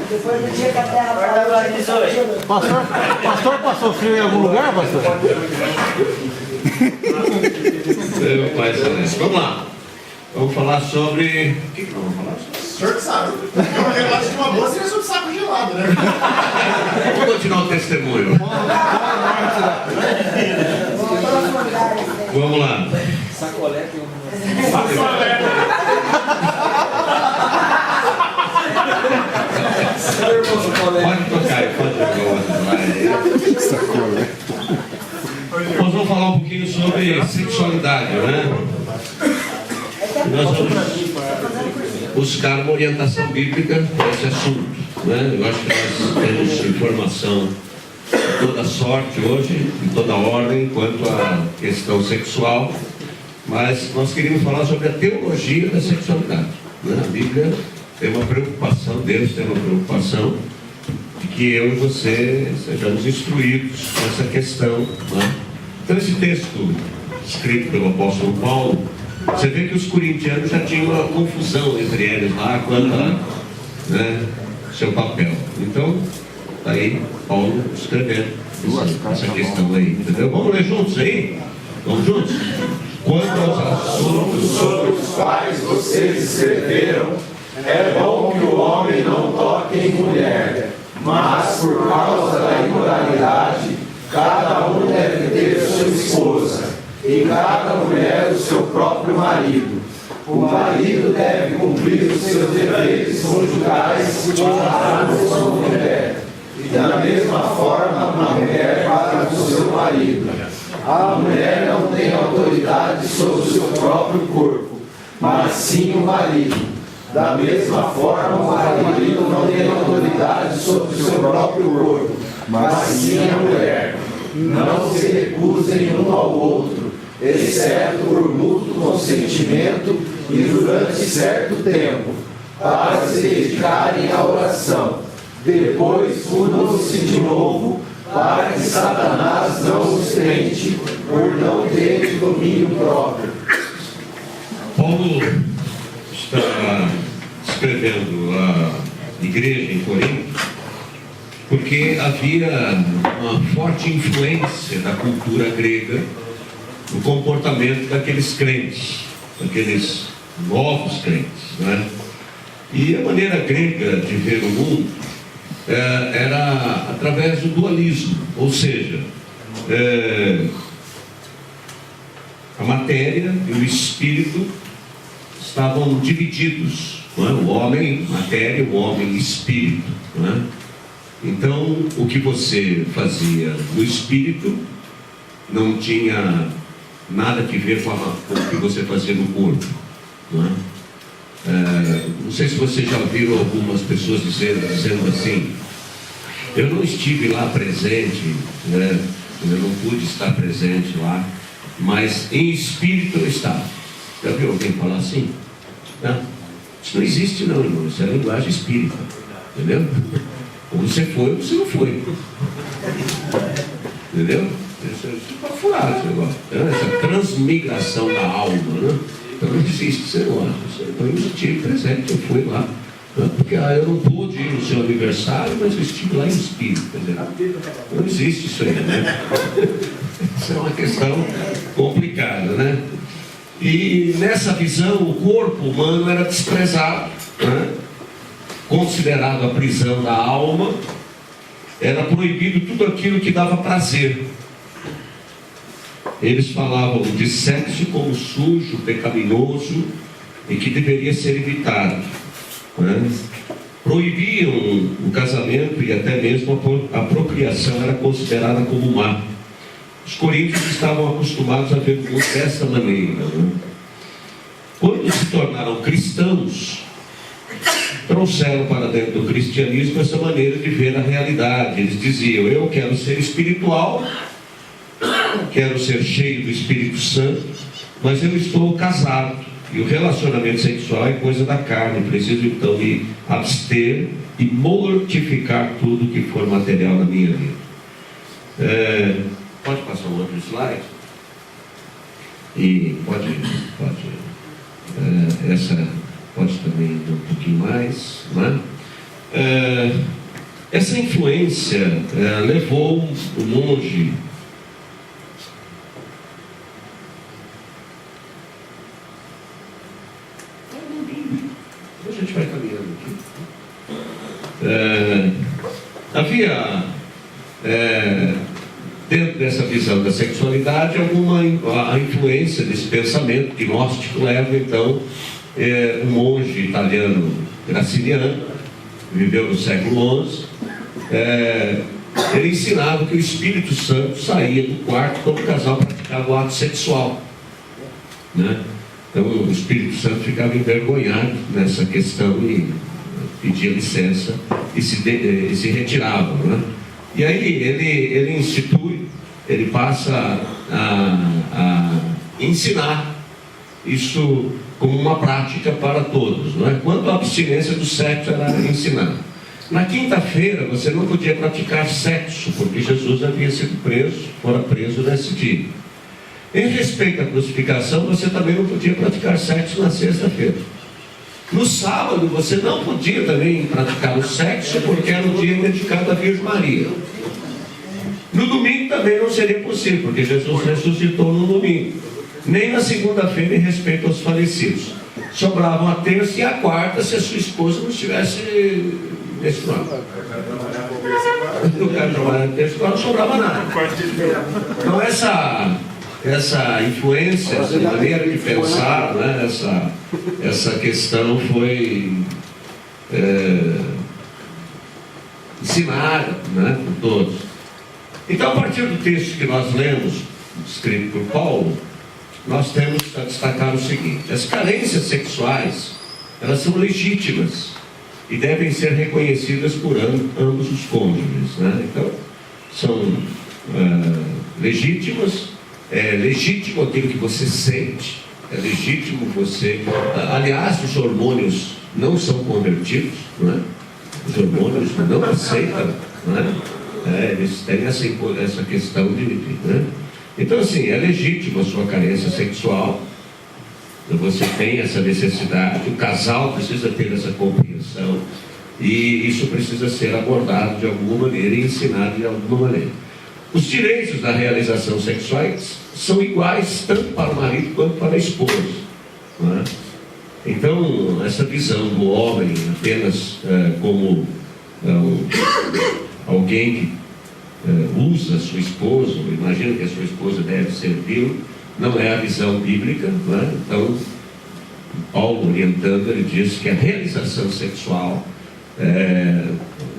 Depois do dia que a terra Pastor passou frio em algum lugar, pastor? Meu Pai Celeste. Vamos lá. Vamos falar sobre... O que vamos falar sobre? O senhor que sabe. Eu relato de uma boa seria sobre saco gelado, né? Vamos continuar o testemunho. Vamos lá. Sacolé tem um... Pode tocar, pode tocar. Nós vamos falar um pouquinho sobre sexualidade, né? Nós vamos buscar uma orientação bíblica para esse assunto, né? Eu acho que nós temos informação de toda sorte hoje, de toda ordem, quanto à questão sexual, mas nós queríamos falar sobre a teologia da sexualidade, né? A Bíblia tem uma preocupação, Deus tem uma preocupação de que eu e você sejamos instruídos nessa questão, né? Então esse texto escrito pelo apóstolo Paulo, você vê que os corintianos já tinham uma confusão entre eles lá quanto a, né, seu papel. Então, está aí Paulo escrevendo essa questão aí, entendeu? Vamos ler juntos aí? Vamos juntos? Quanto aos assuntos sobre os quais vocês escreveram, é bom que o homem não toque em mulher, mas por causa da imoralidade, cada um deve ter sua esposa, e cada mulher o seu próprio marido. O marido deve cumprir os seus deveres conjugais para com sua mulher, e da mesma forma uma mulher para com seu marido. A mulher não tem autoridade sobre o seu próprio corpo, mas sim o marido. Da mesma forma, o marido não tem autoridade sobre o seu próprio corpo, mas sim a mulher. Não se recusem um ao outro, exceto por mútuo consentimento e durante certo tempo, para se dedicarem à oração. Depois unam-se de novo, para que Satanás não os tente por não ter domínio próprio. Paulo está escrevendo a igreja em Corinto porque havia uma forte influência da cultura grega no comportamento daqueles crentes, daqueles novos crentes, né? E a maneira grega de ver o mundo era através do dualismo, ou seja, a matéria e o espírito estavam divididos, não é? O homem matéria, o homem espírito, não é? Então o que você fazia no espírito não tinha nada a ver com o que você fazia no corpo, não é? Não sei se vocês já ouviram algumas pessoas dizendo assim: eu não estive lá presente, né? Eu não pude estar presente lá, mas em espírito eu estava. Já viu alguém falar assim? Não, isso não existe não, irmão. Isso é linguagem espírita, entendeu? Ou você foi ou você não foi, entendeu? Isso é para furar esse negócio, essa transmigração da alma, né? Então não existe esse negócio. Eu estive presente, eu fui lá, né? Porque eu não pude ir no seu aniversário, mas eu estive lá em espírito, entendeu? Não existe isso aí, né? Isso é uma questão complicada, né? E nessa visão o corpo humano era desprezado, né? Considerado a prisão da alma, era proibido tudo aquilo que dava prazer. Eles falavam de sexo como sujo, pecaminoso e que deveria ser evitado, né? Proibiam o casamento e até mesmo a procriação era considerada como má. Os coríntios estavam acostumados a ver o mundo dessa maneira, né? Quando se tornaram cristãos, trouxeram para dentro do cristianismo essa maneira de ver a realidade. Eles diziam: eu quero ser espiritual, quero ser cheio do Espírito Santo, mas eu estou casado e o relacionamento sexual é coisa da carne. Preciso então me abster e mortificar tudo que for material na minha vida. Pode passar um outro slide? E pode essa pode também ir um pouquinho mais, né? Essa influência levou o monge a gente vai caminhando aqui. Havia dentro dessa visão da sexualidade a influência desse pensamento gnóstico leva então um monge italiano Graciliano, viveu no século XI. Ele ensinava que o Espírito Santo saía do quarto quando o casal praticava o ato sexual, né? Então o Espírito Santo ficava envergonhado nessa questão e pedia licença e se retirava, né? E aí ele institui, ele passa a ensinar isso como uma prática para todos, não é? Quando a abstinência do sexo era ensinada. Na quinta-feira você não podia praticar sexo, porque Jesus havia sido fora preso nesse dia. Em respeito à crucificação, você também não podia praticar sexo na sexta-feira. No sábado você não podia também praticar o sexo, porque era o dia dedicado à Virgem Maria. No domingo também não seria possível, porque Jesus ressuscitou no domingo. Nem na segunda-feira em respeito aos falecidos. Sobravam a terça e a quarta se a sua esposa não estivesse menstruando. No caso de trabalhar na terça, não sobrava nada. Então essa influência, essa maneira de pensar, né, essa questão foi ensinada, né, por todos. Então, a partir do texto que nós lemos, escrito por Paulo, nós temos a destacar o seguinte: as carências sexuais, elas são legítimas e devem ser reconhecidas por ambos os cônjuges, né? Então, são legítimas, é legítimo aquilo que você sente, é legítimo você... Aliás, os hormônios não são convertidos, não é? Os hormônios não aceitam, não é? Eles têm essa questão de... né? Então, assim, é legítimo a sua carência sexual, você tem essa necessidade, o casal precisa ter essa compreensão, e isso precisa ser abordado de alguma maneira e ensinado de alguma maneira. Os direitos da realização sexuais são iguais tanto para o marido quanto para a esposa, não é? Então, essa visão do homem apenas como alguém que usa a sua esposa, imagina que a sua esposa deve servi-lo, não é a visão bíblica, não é? Então, Paulo orientando, ele diz que a realização sexual é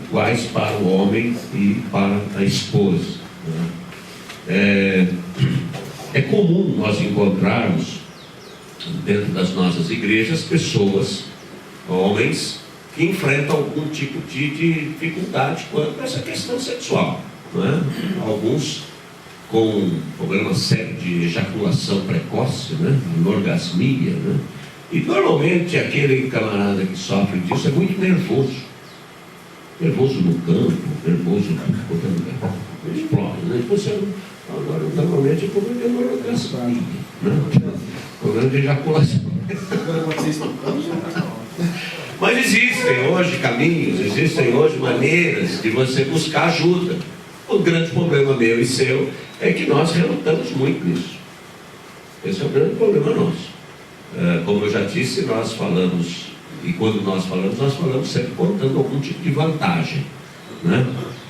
iguais para o homem e para a esposa, não é? É comum nós encontrarmos dentro das nossas igrejas pessoas, homens, que enfrentam algum tipo de dificuldade quanto a essa questão sexual, não é? Alguns com problema sério de ejaculação precoce, né? Anorgasmia, né? E normalmente aquele camarada que sofre disso é muito nervoso no campo, nervoso em qualquer lugar, explode, né? Você, normalmente é problema de anorgasmia, né? Problema de ejaculação. Mas existem hoje caminhos, existem hoje maneiras de você buscar ajuda. O grande problema meu e seu é que nós relutamos muito nisso. Esse é o grande problema nosso. Como eu já disse, nós falamos, e quando nós falamos sempre contando algum tipo de vantagem, né?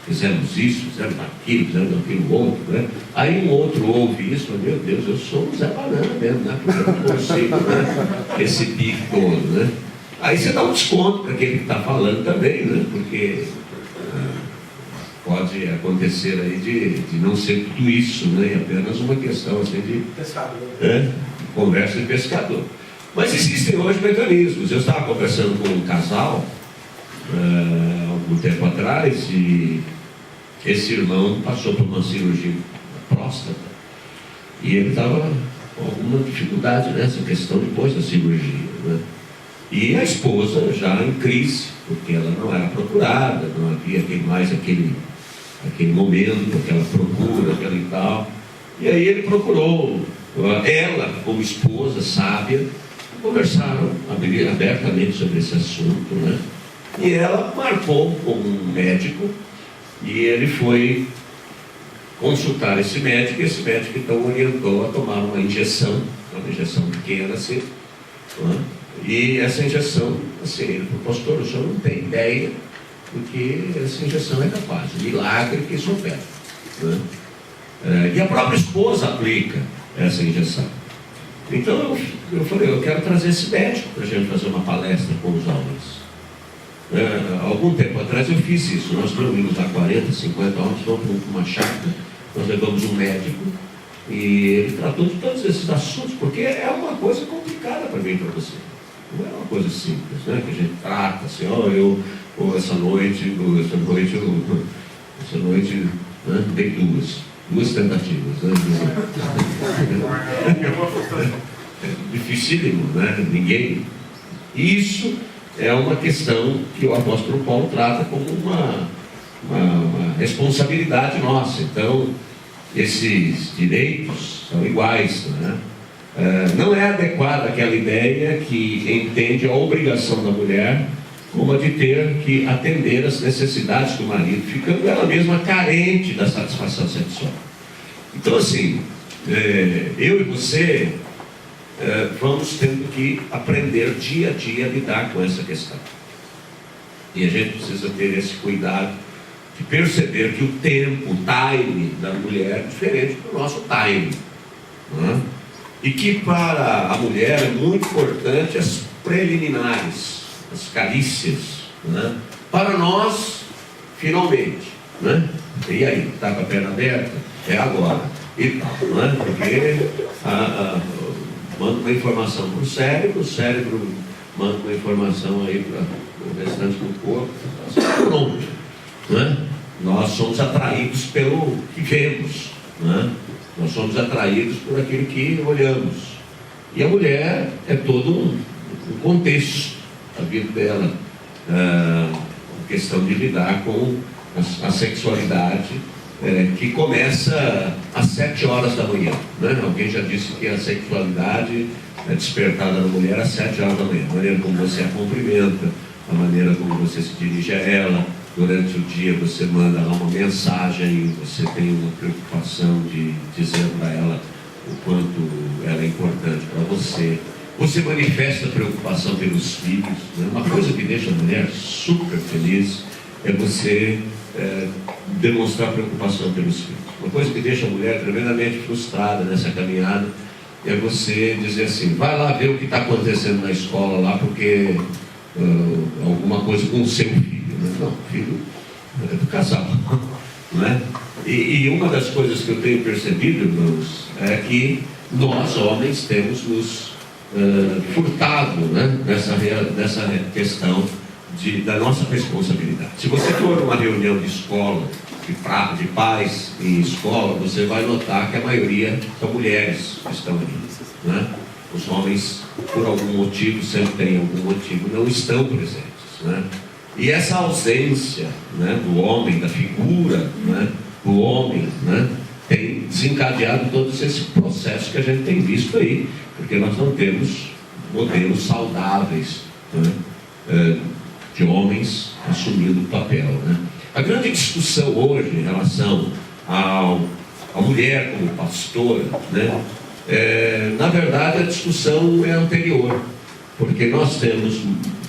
Fizemos isso, fizemos aquilo outro, né? Aí um outro ouve isso, meu Deus, eu sou um Zé Banana mesmo, né? Porque eu não consigo, né? Esse bico todo, né? Aí você dá um desconto para aquele que está falando também, né? Porque pode acontecer aí de não ser tudo isso, né? É apenas uma questão assim de pescador, conversa de pescador. Mas existem hoje mecanismos. Eu estava conversando com um casal algum tempo atrás, e esse irmão passou por uma cirurgia de próstata e ele estava com alguma dificuldade nessa questão depois da cirurgia, né? E a esposa já em crise, porque ela não era procurada, não havia mais aquele momento, aquela procura, aquela e tal. E aí ele procurou ela, como esposa sábia, conversaram abertamente sobre esse assunto, né? E ela marcou com um médico e ele foi consultar esse médico, e esse médico então orientou a tomar uma injeção pequena assim, né? E essa injeção, assim, ele falou: pastor, o senhor não tem ideia do que essa injeção é capaz, o milagre que isso opera, né? E a própria esposa aplica essa injeção. Então eu falei: eu quero trazer esse médico para a gente fazer uma palestra com os homens. Algum tempo atrás eu fiz isso. Nós reunimos há 40, 50 homens, vamos para uma chácara, nós levamos um médico e ele tratou de todos esses assuntos, porque é uma coisa complicada para mim e para você. Não é uma coisa simples, né? Que a gente trata assim: essa noite, né? Dei duas tentativas, né? Dificílimo, né? Ninguém. Isso é uma questão que o apóstolo Paulo trata como uma responsabilidade nossa. Então, esses direitos são iguais, né? Não é adequada aquela ideia que entende a obrigação da mulher como a de ter que atender às necessidades do marido, ficando ela mesma carente da satisfação sexual. Então, assim, eu e você vamos tendo que aprender dia a dia a lidar com essa questão. E a gente precisa ter esse cuidado de perceber que o tempo, o time da mulher é diferente do nosso time, né? E que para a mulher é muito importante as preliminares, as carícias, né? Para nós, finalmente, né? E aí, está com a perna aberta? É agora. E tal, né? Porque manda uma informação para o cérebro manda uma informação aí para o restante do corpo, pronto, né? Nós somos atraídos pelo que vemos, né? Nós somos atraídos por aquilo que olhamos. E a mulher é todo um contexto da vida dela, a questão de lidar com a sexualidade, que começa às 7 horas da manhã, né? Alguém já disse que a sexualidade é despertada na mulher às 7 horas da manhã. A maneira como você a cumprimenta, a maneira como você se dirige a ela. Durante o dia você manda lá uma mensagem, você tem uma preocupação de dizer para ela o quanto ela é importante para você. Você manifesta preocupação pelos filhos, né? Uma coisa que deixa a mulher super feliz é você demonstrar preocupação pelos filhos. Uma coisa que deixa a mulher tremendamente frustrada nessa caminhada é você dizer assim: vai lá ver o que está acontecendo na escola lá, porque alguma coisa com o seu filho. Não, filho é do casal, né? E uma das coisas que eu tenho percebido, irmãos, é que nós homens temos nos furtado, né? nessa questão da nossa responsabilidade. Se você for numa reunião de escola, de pais em escola, você vai notar que a maioria são mulheres que estão ali, né? Os homens, por algum motivo, sempre tem algum motivo, não estão presentes, né? E essa ausência, né, do homem, da figura, né, do homem, né, tem desencadeado todos esses processos que a gente tem visto aí, porque nós não temos modelos saudáveis, né, de homens assumindo o papel, né? A grande discussão hoje em relação à mulher como pastora, né, na verdade a discussão é anterior, porque nós temos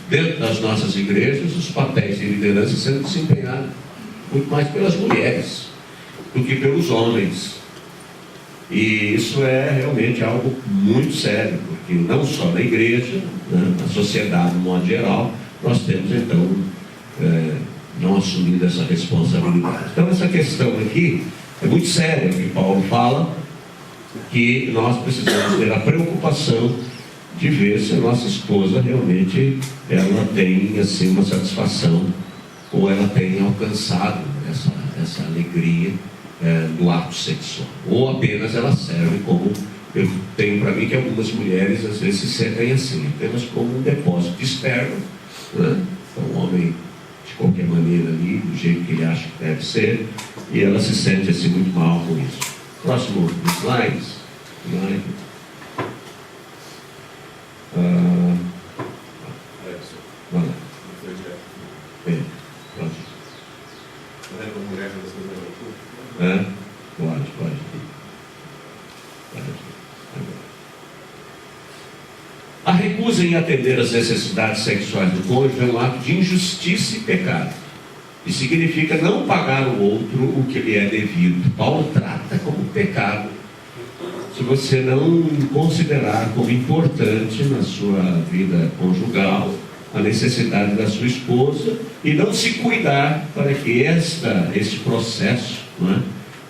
dentro das nossas igrejas os papéis de liderança sendo desempenhados muito mais pelas mulheres do que pelos homens. E isso é realmente algo muito sério, porque não só na igreja, né, na sociedade de modo geral, nós temos então não assumido essa responsabilidade. Então essa questão aqui é muito séria, que Paulo fala que nós precisamos ter a preocupação de ver se a nossa esposa realmente ela tem assim uma satisfação, ou ela tem alcançado essa alegria do ato sexual, ou apenas ela serve como, eu tenho para mim que algumas mulheres às vezes se sentem assim, apenas como um depósito de esperma, né? Então o homem de qualquer maneira ali, do jeito que ele acha que deve ser, e ela se sente assim muito mal com isso. Próximo slide. recusa em atender às necessidades sexuais do cônjuge é um ato de injustiça e pecado. E significa não pagar ao outro o que lhe é devido. Paulo trata como pecado se você não considerar como importante na sua vida conjugal a necessidade da sua esposa e não se cuidar para que esse processo, não é,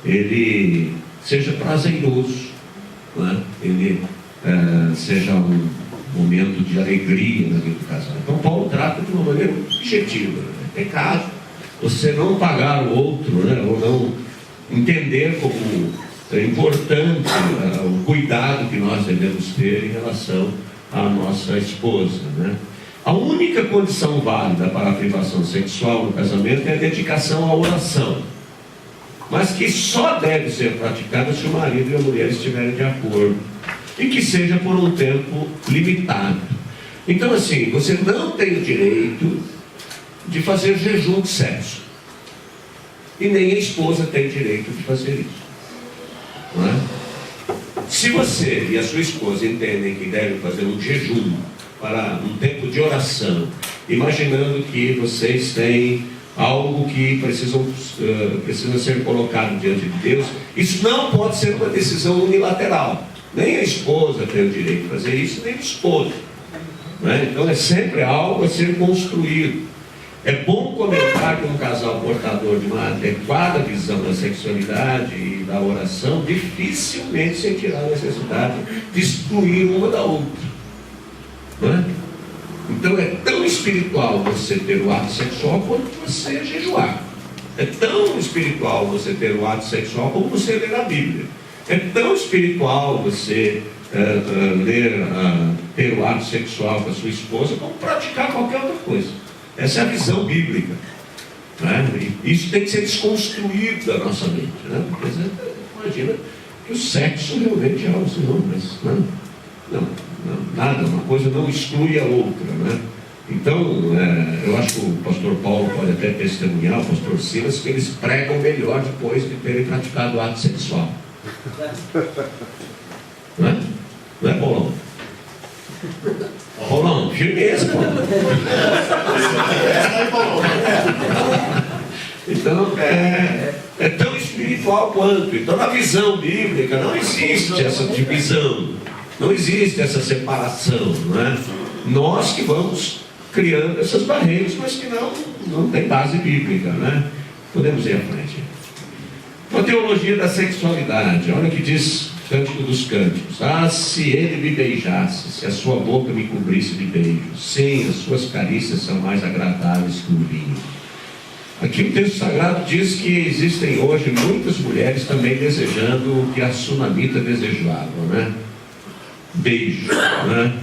ele seja prazeroso, não é, ele seja um momento de alegria na vida do casal. Então Paulo trata de uma maneira objetiva, né? É pecado você não pagar o outro, né? Ou não entender como é importante o cuidado que nós devemos ter em relação à nossa esposa, né? A única condição válida para a privação sexual no casamento é a dedicação à oração, mas que só deve ser praticada se o marido e a mulher estiverem de acordo e que seja por um tempo limitado. Então, assim, você não tem o direito de fazer jejum de sexo, e nem a esposa tem direito de fazer isso, não é? Se você e a sua esposa entendem que devem fazer um jejum para um tempo de oração, imaginando que vocês têm algo que precisa ser colocado diante de Deus, isso não pode ser uma decisão unilateral. Nem a esposa tem o direito de fazer isso, nem o esposo, não é? Então é sempre algo a ser construído. É bom comentar que um casal portador de uma adequada visão da sexualidade e da oração dificilmente sentirá a necessidade de excluir uma da outra, não é? Então é tão espiritual você ter o ato sexual quanto você jejuar. É tão espiritual você ter o ato sexual como você ler a Bíblia. É tão espiritual você ter o ato sexual com a sua esposa como praticar qualquer outra coisa. Essa é a visão bíblica, né? E isso tem que ser desconstruído da nossa mente, né? Porque você imagina que o sexo realmente é algo assim, não, mas não, nada, uma coisa não exclui a outra, né? Então, eu acho que o pastor Paulo pode até testemunhar, o pastor Silas, que eles pregam melhor depois de terem praticado o ato sexual. Não é? Não é, Paulão? Paulão, firmeza, Paulão. Então, é tão espiritual quanto. Então, na visão bíblica, não existe essa divisão, não existe essa separação, não é? Nós que vamos criando essas barreiras, mas que não tem base bíblica, né? Podemos ir à frente. Uma teologia da sexualidade. Olha o que diz Cântico dos Cânticos. Ah, se ele me beijasse, se a sua boca me cobrisse de beijos, sim, as suas carícias são mais agradáveis que o vinho. Aqui o texto sagrado diz que existem hoje muitas mulheres também desejando o que a sunamita desejava, né? Beijo, né?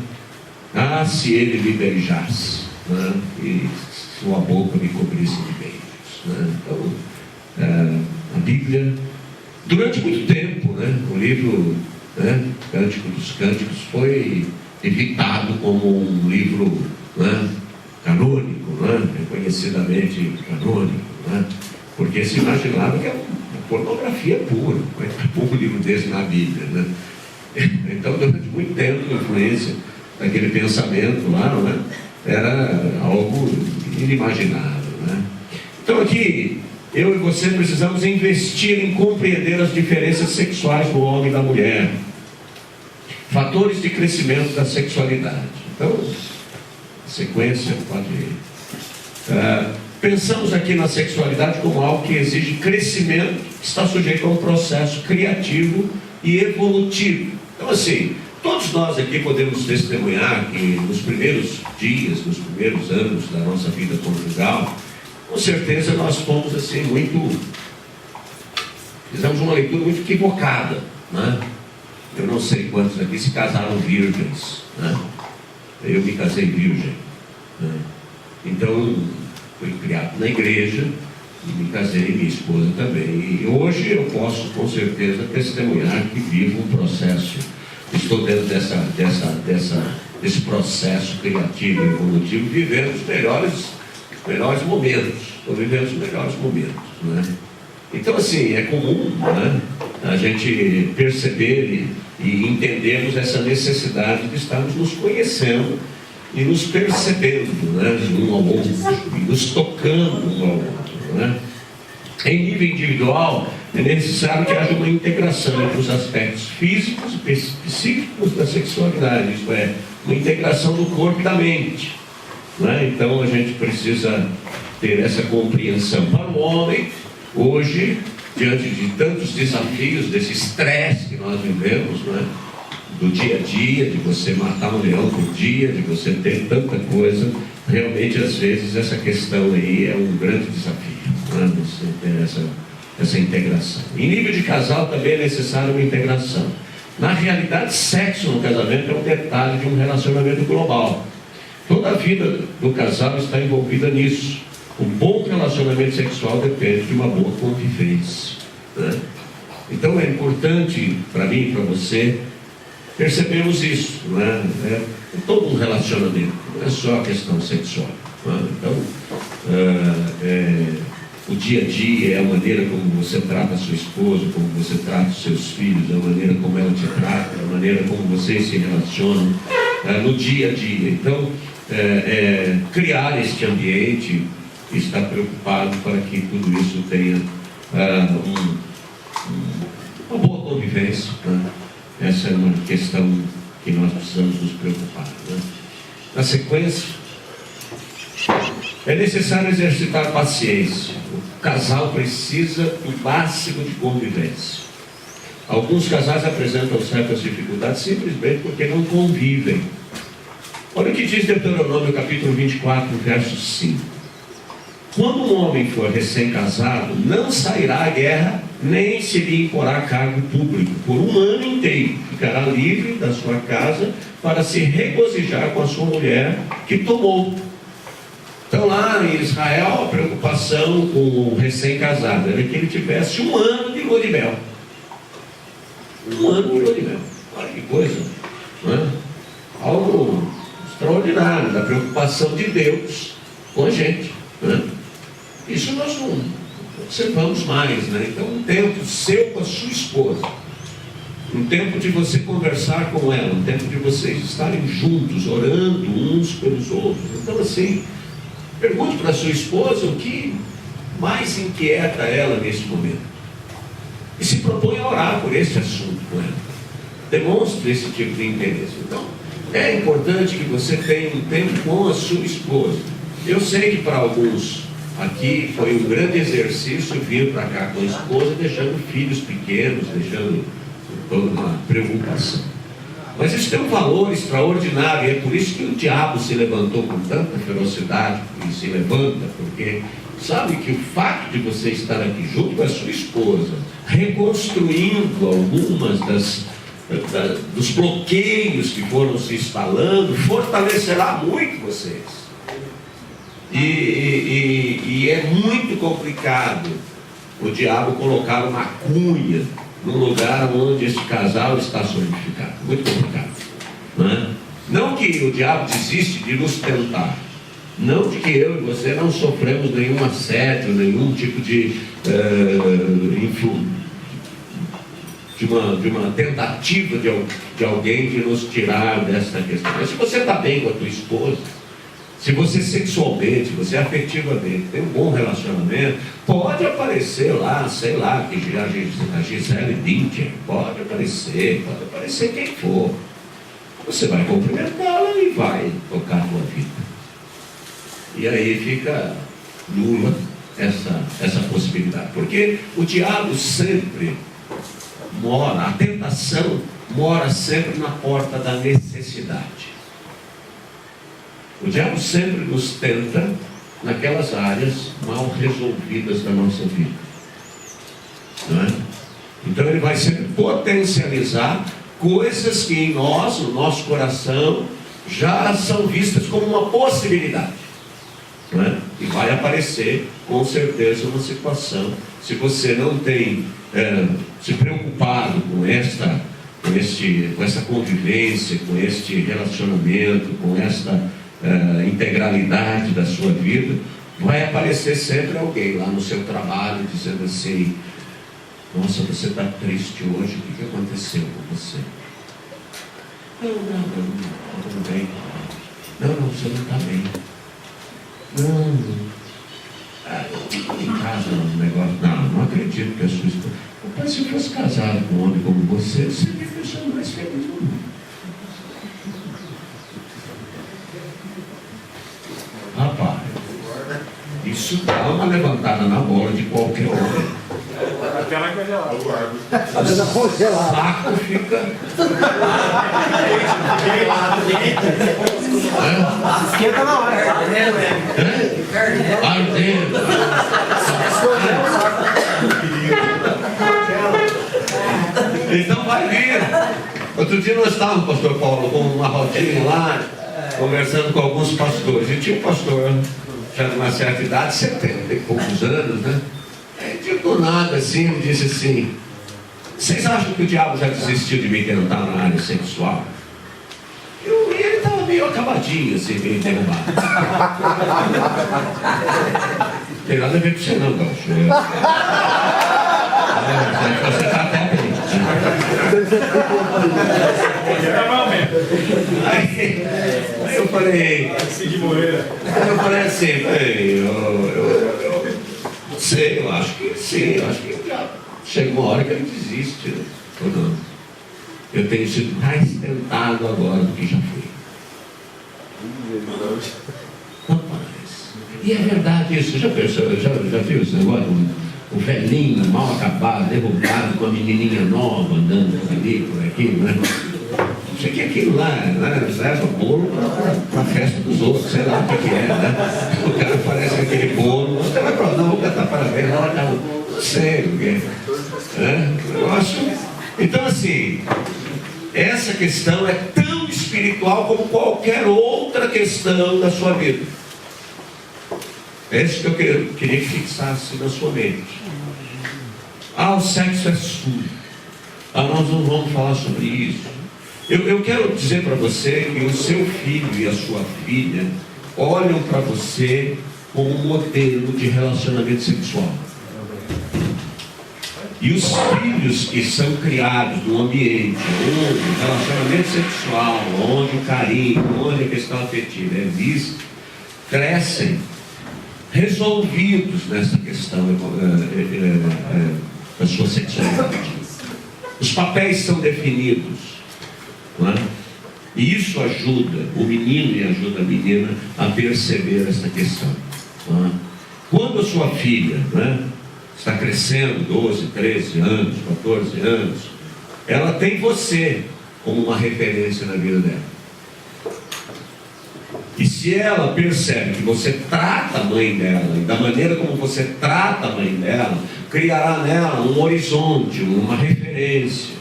Ah, se ele me beijasse, né? E sua boca me cobrisse de beijos, né? Então, a Bíblia, durante muito tempo, né, o livro, né, Cântico dos Cânticos foi evitado como um livro, né, canônico, né, reconhecidamente canônico, né, porque se imaginava que era uma pornografia pura, vai pôr um livro desse na Bíblia, né? Então, durante muito tempo, a influência daquele pensamento lá, né, era algo inimaginável, né? Então aqui eu e você precisamos investir em compreender as diferenças sexuais do homem e da mulher, fatores de crescimento da sexualidade. Então, sequência, pode ir. Pensamos aqui na sexualidade como algo que exige crescimento, que está sujeito a um processo criativo e evolutivo. Então, assim, todos nós aqui podemos testemunhar que nos primeiros dias, nos primeiros anos da nossa vida conjugal, com certeza nós fomos assim fizemos uma leitura muito equivocada, né? Eu não sei quantos aqui se casaram virgens, né? Eu me casei virgem, né? Então fui criado na igreja e me casei, minha esposa também, e hoje eu posso com certeza testemunhar que vivo um processo, estou dentro desse processo criativo e evolutivo, vivendo os melhores momentos, estou vivendo os melhores momentos, né? Então, assim, é comum, né, a gente perceber e e entendemos essa necessidade de estarmos nos conhecendo e nos percebendo, né, um ao outro, e nos tocando um ao outro, né? Em nível individual, é necessário que haja uma integração entre os aspectos físicos e psíquicos da sexualidade, isto é, uma integração do corpo e da mente, né? Então a gente precisa ter essa compreensão. Para o homem, hoje, diante de tantos desafios, desse estresse que nós vivemos, né, do dia a dia, de você matar um leão por dia, de você ter tanta coisa, realmente às vezes essa questão aí é um grande desafio, né, você ter essa integração. Em nível de casal também é necessária uma integração. Na realidade, sexo no casamento é um detalhe de um relacionamento global. Toda a vida do casal está envolvida nisso. Um bom relacionamento sexual depende de uma boa convivência, né? Então é importante para mim e para você percebermos isso, né? É todo um relacionamento, não é só a questão sexual, né? Então o dia a dia é a maneira como você trata a sua esposa, como você trata os seus filhos, a maneira como ela te trata, a maneira como vocês se relacionam no dia a dia. Então criar este ambiente, estar preocupado para que tudo isso tenha uma boa convivência, né? Essa é uma questão que nós precisamos nos preocupar, né? Na sequência, é necessário exercitar paciência. O casal precisa do máximo de convivência. Alguns casais apresentam certas dificuldades simplesmente porque não convivem. Olha o que diz Deuteronômio capítulo 24, verso 5. Quando um homem for recém-casado, não sairá à guerra, nem se lhe imporá cargo público. Por um ano inteiro ficará livre da sua casa para se regozijar com a sua mulher que tomou. Então lá em Israel, a preocupação com o recém-casado era que ele tivesse um ano de lua de mel. Um ano de lua de mel. Olha que coisa, não é? Algo extraordinário, da preocupação de Deus com a gente, né? Isso nós não observamos mais, né? Então um tempo seu com a sua esposa, um tempo de você conversar com ela, um tempo de vocês estarem juntos, orando uns pelos outros. Então assim, pergunte para a sua esposa o que mais inquieta ela nesse momento e se propõe a orar por esse assunto com ela. Demonstre esse tipo de interesse. Então é importante que você tenha um tempo com a sua esposa. Eu sei que para alguns aqui foi um grande exercício vir para cá com a esposa, deixando filhos pequenos, deixando toda uma preocupação. Mas isso tem um valor extraordinário, e é por isso que o diabo se levantou com tanta ferocidade, e se levanta, porque sabe que o fato de você estar aqui junto com a sua esposa, reconstruindo algumas dos bloqueios que foram se instalando, fortalecerá muito vocês. E é muito complicado o diabo colocar uma cunha num lugar onde esse casal está solidificado. Muito complicado, não é? Não que o diabo desiste de nos tentar, não de que eu e você não sofremos nenhum assédio, nenhum tipo de uma tentativa de alguém de nos tirar dessa questão. Mas se você está bem com a tua esposa, se você sexualmente, você afetivamente tem um bom relacionamento, pode aparecer lá, sei lá, que a Gisele Bündchen, pode aparecer quem for. Você vai cumprimentá-la e vai tocar a tua vida. E aí fica nula essa possibilidade. Porque o diabo sempre mora, a tentação mora sempre na porta da necessidade. O diabo sempre nos tenta naquelas áreas mal resolvidas da nossa vida, não é? Então ele vai sempre potencializar coisas que em nós, no nosso coração, já são vistas como uma possibilidade, não é? E vai aparecer com certeza uma situação, se você não tem se preocupado com essa convivência, com este relacionamento, com esta integralidade da sua vida, vai aparecer sempre alguém lá no seu trabalho dizendo assim: nossa, você está triste hoje, o que aconteceu com você? Tudo bem. Não, você não está bem. Não. Em casa, um negócio. Não acredito que a sua esposa. Rapaz, se eu fosse casado com um homem como você seria a pessoa mais feliz do mundo. Rapaz, isso dá uma levantada na bola de qualquer homem. Às vezes é O congelado. saco fica. Esquenta na hora. Ardendo. Então vai vir. Outro dia nós estávamos, pastor Paulo, com uma rodinha lá, conversando com alguns pastores. E tinha um pastor já de uma certa idade, 70 e poucos anos, né? Aí do nada assim, ele disse assim: vocês acham que o diabo já desistiu de me tentar na área sexual? E ele estava meio acabadinho, assim, meio derrubado. Não tem nada a ver com você não, Gaúcho. Você está até bem. Aí eu falei assim, eu não sei, eu acho que sim, eu acho que já chega uma hora que ele desiste, né? Ou não? Eu tenho sido mais tentado agora do que já fui. Rapaz, e é verdade isso, já pensou, já viu esse negócio? O velhinho, mal acabado, derrubado, com a menininha nova andando por ali, por aqui, né? Não sei o que é aquilo lá, né? Leva bolo para a festa dos outros, sei lá o que é, né? O cara parece aquele bolo, você vai para não, vou cantar parabéns, não sei o que é. Então assim, essa questão é tão espiritual como qualquer outra questão da sua vida. É isso que eu queria que fixasse na sua mente. O sexo é sujo. Nós não vamos falar sobre isso. Eu quero dizer para você que o seu filho e a sua filha olham para você como um modelo de relacionamento sexual. E os filhos que são criados num ambiente onde o relacionamento sexual, onde o carinho, onde a questão afetiva é vista, crescem resolvidos nessa questão da sua sexualidade. Os papéis são definidos, não é? E isso ajuda o menino e ajuda a menina a perceber essa questão, não é? Quando a sua filha, não é, está crescendo, 12, 13 anos, 14 anos, ela tem você como uma referência na vida dela. E se ela percebe que você trata a mãe dela, e da maneira como você trata a mãe dela, criará nela um horizonte, uma referência.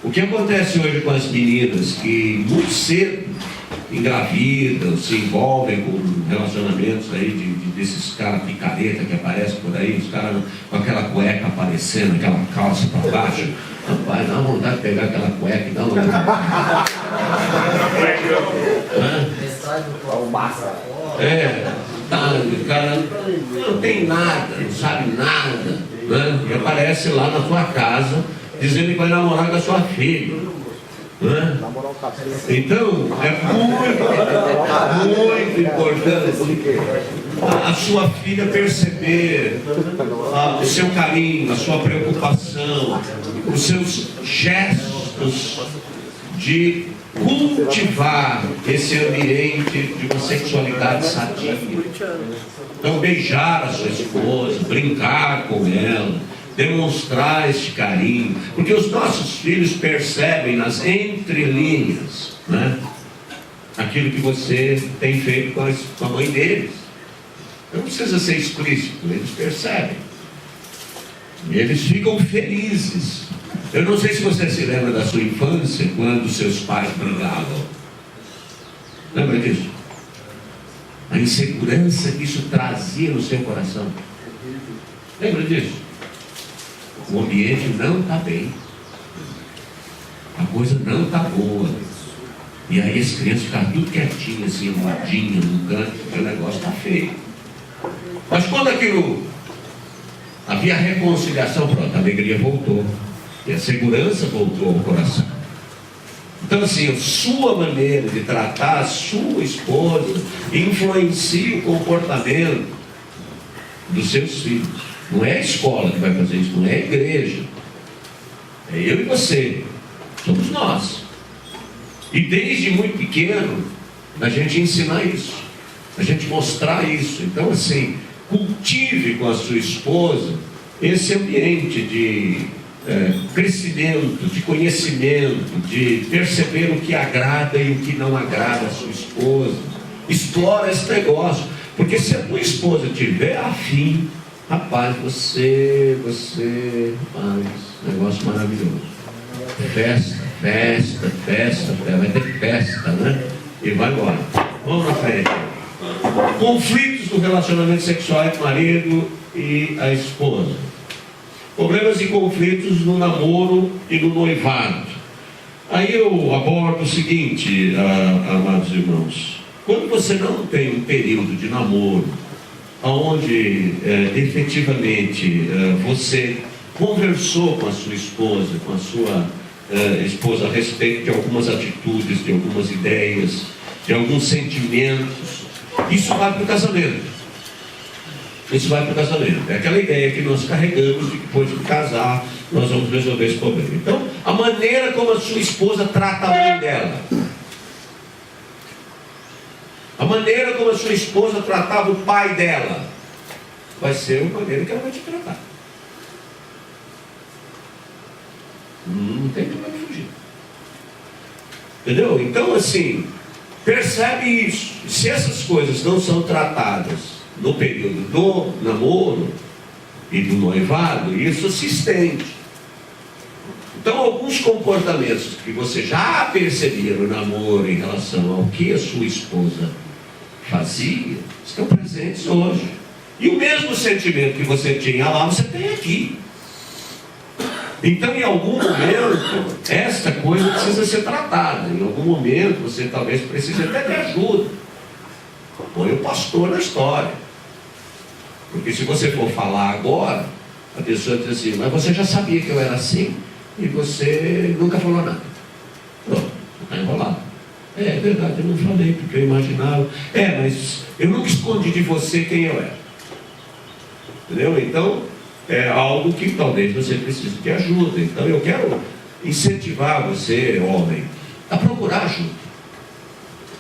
O que acontece hoje com as meninas que muito cedo engravidam, se envolvem com relacionamentos aí desses caras picareta que aparecem por aí, os caras com aquela cueca aparecendo, aquela calça para baixo. Rapaz, dá uma vontade de pegar aquela cueca e dar uma... O cara não tem nada, não sabe nada, né? E aparece lá na tua casa dizendo que vai namorar com a sua filha, né? Então é muito importante a sua filha perceber o seu carinho, a sua preocupação, os seus gestos de cultivar esse ambiente de uma sexualidade sadia. Então beijar a sua esposa, brincar com ela, demonstrar este carinho, porque os nossos filhos percebem nas entrelinhas, né, aquilo que você tem feito com a mãe deles. Não precisa ser explícito, eles percebem. Eles ficam felizes. Eu não sei se você se lembra da sua infância, quando seus pais brigavam. Lembra disso? A insegurança que isso trazia no seu coração. Lembra disso? O ambiente não está bem. A coisa não está boa. E aí as crianças ficavam tudo quietinhas, assim, arrumadinhas no canto, porque o negócio está feio. Mas quando aquilo havia reconciliação, pronto, a alegria voltou. E a segurança voltou ao coração. Então Então, assim, a sua maneira de tratar a sua esposa influencia o comportamento dos seus filhos. Não é a escola que vai fazer isso, não é a igreja. É eu e você. Somos nós. E desde muito pequeno, a gente ensinar isso, a gente mostrar isso. Então, assim, cultive com a sua esposa esse ambiente de crescimento, de conhecimento, de perceber o que agrada e o que não agrada a sua esposa. Explora esse negócio, porque se a tua esposa tiver afim, rapaz, você, negócio maravilhoso. Festa, vai ter festa, né? E vai embora. Vamos na frente. Conflitos no relacionamento sexual entre o marido e a esposa. Problemas e conflitos no namoro e no noivado. Aí eu abordo o seguinte, amados irmãos. Quando você não tem um período de namoro, onde efetivamente você conversou com a sua esposa, a respeito de algumas atitudes, de algumas ideias, de alguns sentimentos, isso vai para o casamento. Isso vai para o casamento. É aquela ideia que nós carregamos de que depois de casar nós vamos resolver esse problema. Então, a maneira como a sua esposa trata a mãe dela, a maneira como a sua esposa tratava o pai dela, vai ser a maneira que ela vai te tratar. Não tem como fugir. Entendeu? Então, assim, percebe isso. Se essas coisas não são tratadas no período do namoro e do noivado, isso se estende. Então, alguns comportamentos que você já percebia no namoro em relação ao que a sua esposa fazia, estão presentes hoje. E o mesmo sentimento que você tinha lá, você tem aqui. Então, em algum momento, esta coisa precisa ser tratada. Em algum momento, você talvez precise até de ajuda. Põe o pastor na história. Porque se você for falar agora, a pessoa diz assim, mas você já sabia que eu era assim e você nunca falou nada. Pronto, está enrolado. É verdade, eu não falei porque eu imaginava. Mas eu nunca escondi de você quem eu era. Entendeu? Então, é algo que talvez você precise de ajuda. Então, eu quero incentivar você, homem, a procurar ajuda.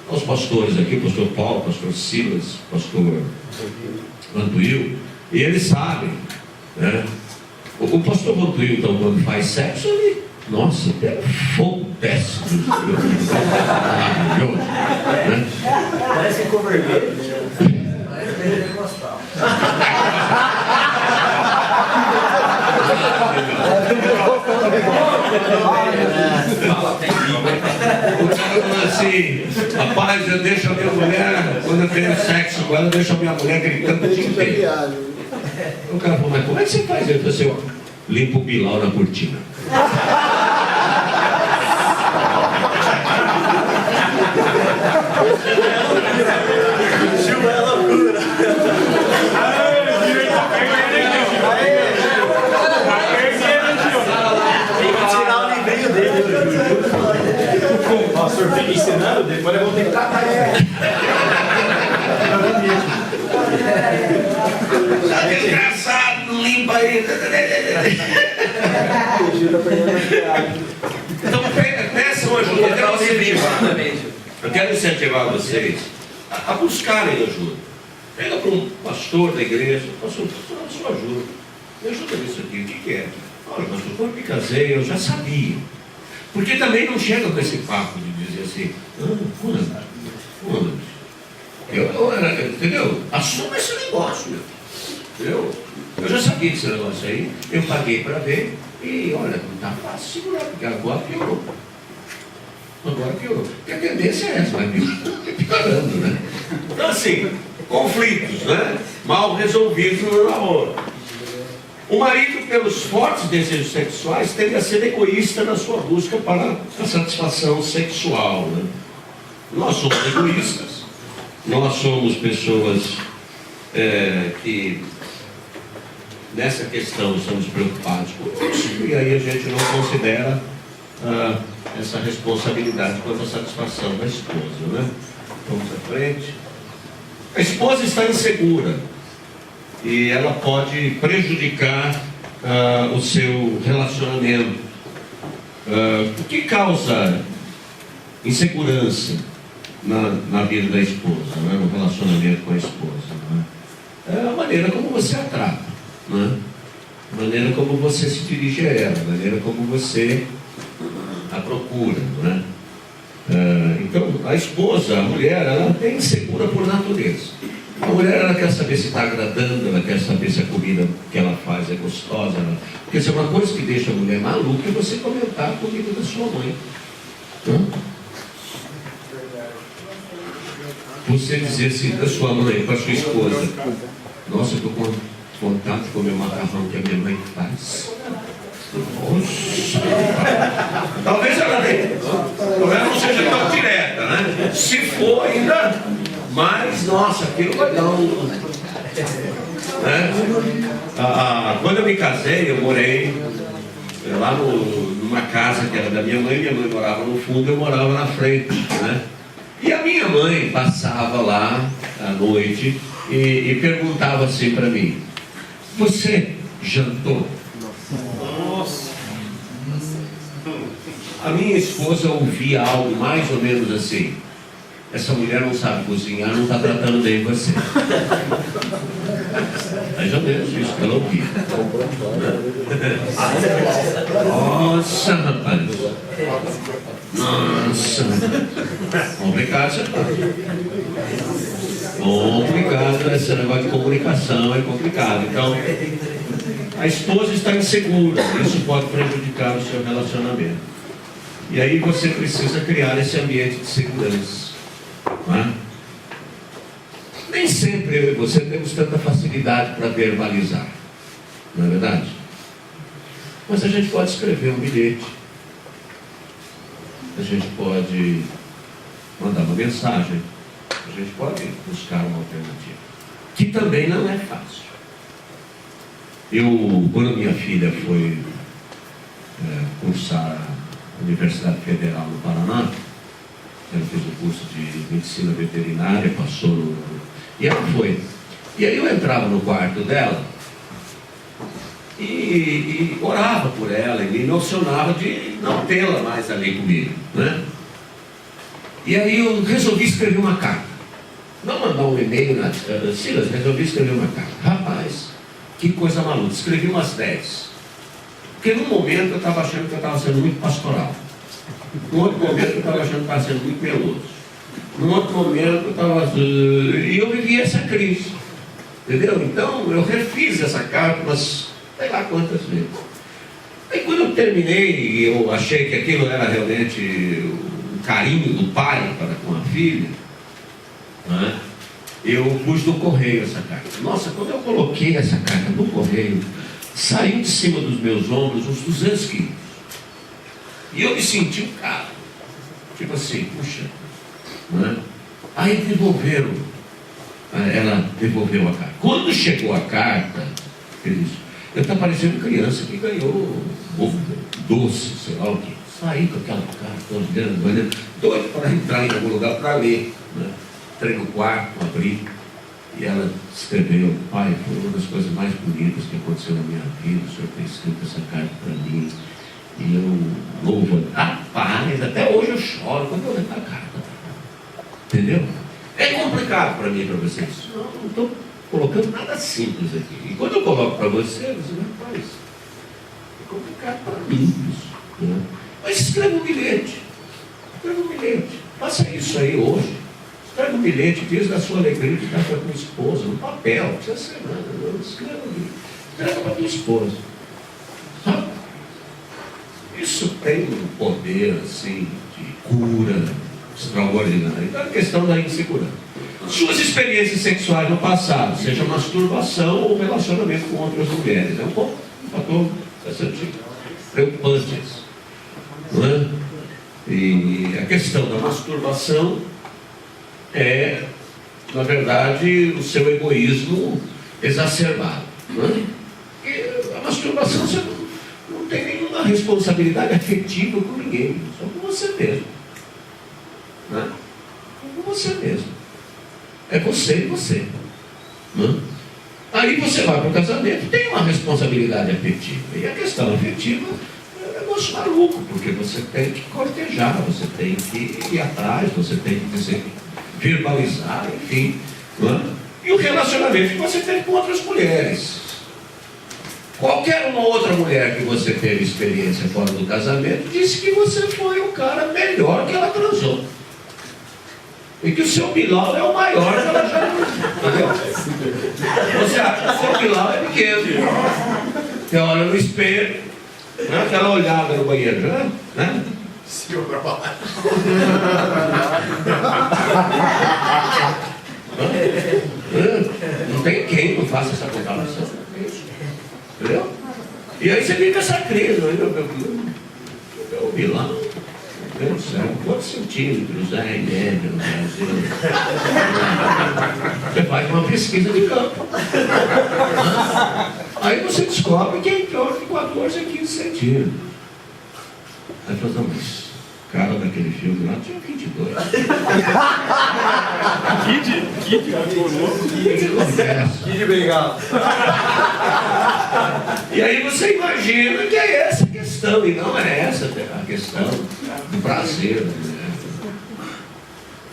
Os pastores aqui, o pastor Paulo, o pastor Silas, o pastor Vantuil, e eles sabem, né? O pastor Vantuil, então, quando faz sexo, ele, nossa, tem um fogo péssimo, maravilhoso, né? Parece que ficou vermelho. Parece pentecostal. Assim, rapaz, eu deixo a minha mulher, quando eu tenho sexo com ela, eu deixo a minha mulher gritando o dia inteiro. O cara falou, mas como é que você faz? Eu falei assim, eu limpo o bilau na cortina. Chuva é loucura. Tem que tirar o livrinho dele. O pastor fica ensinando, depois eu vou ter que tratar isso. Tá desgraçado, não limpa aí. Então peçam ajuda. Eu quero incentivar vocês a buscarem ajuda. Pega para um pastor da igreja, pastor, a sua ajuda. Me ajuda nisso aqui, o que é? Olha, pastor, quando me casei, eu já sabia. Porque também não chega com esse papo de dizer assim, entendeu? Assuma esse negócio, meu. Entendeu? Eu já sabia desse negócio aí, eu paguei para ver, e olha, não está fácil segurar, porque agora piorou. Porque a tendência é essa, vai piorando, né? Então assim, conflitos, né? Mal resolvidos no namoro. O marido, pelos fortes desejos sexuais, tende a ser egoísta na sua busca para a satisfação sexual, né? Nós somos egoístas, nós somos pessoas que nessa questão estamos preocupados com isso, e aí a gente não considera essa responsabilidade quanto à satisfação da esposa, né? Vamos à frente. A esposa está insegura e ela pode prejudicar o seu relacionamento. O que causa insegurança na vida da esposa, né? No relacionamento com a esposa? Né? É a maneira como você a trata, né? A maneira como você se dirige a ela, a maneira como você a procura, né? Então, a esposa, a mulher, ela é insegura por natureza. A mulher, ela quer saber se está agradando, ela quer saber se a comida que ela faz é gostosa. Porque se é uma coisa que deixa a mulher maluca é você comentar a comida da sua mãe. Você dizer assim da sua mãe, para a sua esposa: nossa, eu estou com vontade de comer o macarrão que a minha mãe faz. Nossa. Talvez ela não seja tão direta, né? Se for ainda mais, nossa, aquilo vai dar um... Né? Quando eu me casei, eu morei lá numa casa que era da minha mãe morava no fundo, eu morava na frente, né? E a minha mãe passava lá à noite e perguntava assim para mim: você jantou? A minha esposa ouvia algo mais ou menos assim: essa mulher não sabe cozinhar, não está tratando bem você. Mais ou menos isso que ela ouvia. Nossa, rapaz. Nossa. Complicado essa parte. Complicado, esse negócio de comunicação é complicado. Então, a esposa está insegura, isso pode prejudicar o seu relacionamento. E aí você precisa criar esse ambiente de segurança. Não é? Nem sempre eu e você temos tanta facilidade para verbalizar, não é verdade? Mas a gente pode escrever um bilhete, a gente pode mandar uma mensagem, a gente pode buscar uma alternativa, que também não é fácil. Quando minha filha foi cursar a Universidade Federal no Paraná, ela fez o curso de medicina veterinária, passou e ela foi. E aí eu entrava no quarto dela e orava por ela e me emocionava de não tê-la mais ali comigo, né? E aí eu resolvi escrever uma carta. Não mandar um e-mail, Silas, resolvi escrever uma carta. Rapaz, que coisa maluca, escrevi umas 10. Porque num momento eu estava achando que eu estava sendo muito pastoral. Num outro momento eu estava achando que estava sendo muito meloso. Num outro momento eu estava... E eu vivi essa crise. Entendeu? Então eu refiz essa carta umas, sei lá quantas vezes. Aí quando eu terminei e eu achei que aquilo era realmente o carinho do pai para com a filha, né? Eu pus no correio essa carta. Nossa, quando eu coloquei essa carta no correio, saiu de cima dos meus ombros uns 200 quilos. E eu me senti um cara, tipo assim, puxa, né? Aí devolveram, ela devolveu a carta. Quando chegou a carta, ele disse: eu estou parecendo criança que ganhou ovo doce, sei lá o que. Saí com aquela carta, olhando, doido para entrar em algum lugar para ler, né? Entrei no quarto, abri, e ela escreveu: pai, foi uma das coisas mais bonitas que aconteceu na minha vida, o senhor tem escrito essa carta para mim. E eu louvo. Rapaz, até hoje eu choro quando eu leio a carta. Entendeu? É complicado para mim e para vocês. Não estou colocando nada simples aqui. E quando eu coloco para vocês, rapaz, é complicado para mim isso, né? Mas escreva um bilhete. Escreva um bilhete. Faça isso aí hoje. Escreva um bilhete, diz da sua alegria de estar com a tua esposa, no papel. Não precisa ser nada, não. Escreva um bilhete. Escreva para a tua esposa. Sabe? Isso tem um poder assim de cura extraordinário. Então, a questão da insegurança. Suas experiências sexuais no passado, seja masturbação ou relacionamento com outras mulheres, é um fator bastante preocupante isso, não é? E a questão da masturbação é, na verdade, o seu egoísmo exacerbado, não é? E a masturbação você não tem nenhuma nenhuma responsabilidade afetiva com ninguém, só com você mesmo. Né? Com você mesmo. É você e você. Né? Aí você vai para o casamento, tem uma responsabilidade afetiva. E a questão afetiva é um negócio maluco, porque você tem que cortejar, você tem que ir atrás, você tem que dizer, verbalizar, enfim. Né? E o relacionamento que você tem com outras mulheres. Qualquer uma outra mulher que você teve experiência fora do casamento disse que você foi o cara melhor que ela transou. E que o seu Bilal é o maior que ela já transou. Você acha que o seu Bilal é pequeno. Você olha no espelho, né? Aquela olhada no banheiro, né? Senhor pra baixo. Não tem quem não faça essa comparação. Entendeu? E aí você fica essa crise, meu Bilal, meu Deus do céu, quantos centímetros é em média no Brasil? Você faz uma pesquisa de campo. Aí você descobre que é em torno de 14 a 15 centímetros. Aí você fala, mas o cara daquele filme lá tinha 22. Kid Bengala. E aí você imagina que é essa a questão, e não é essa a questão do prazer.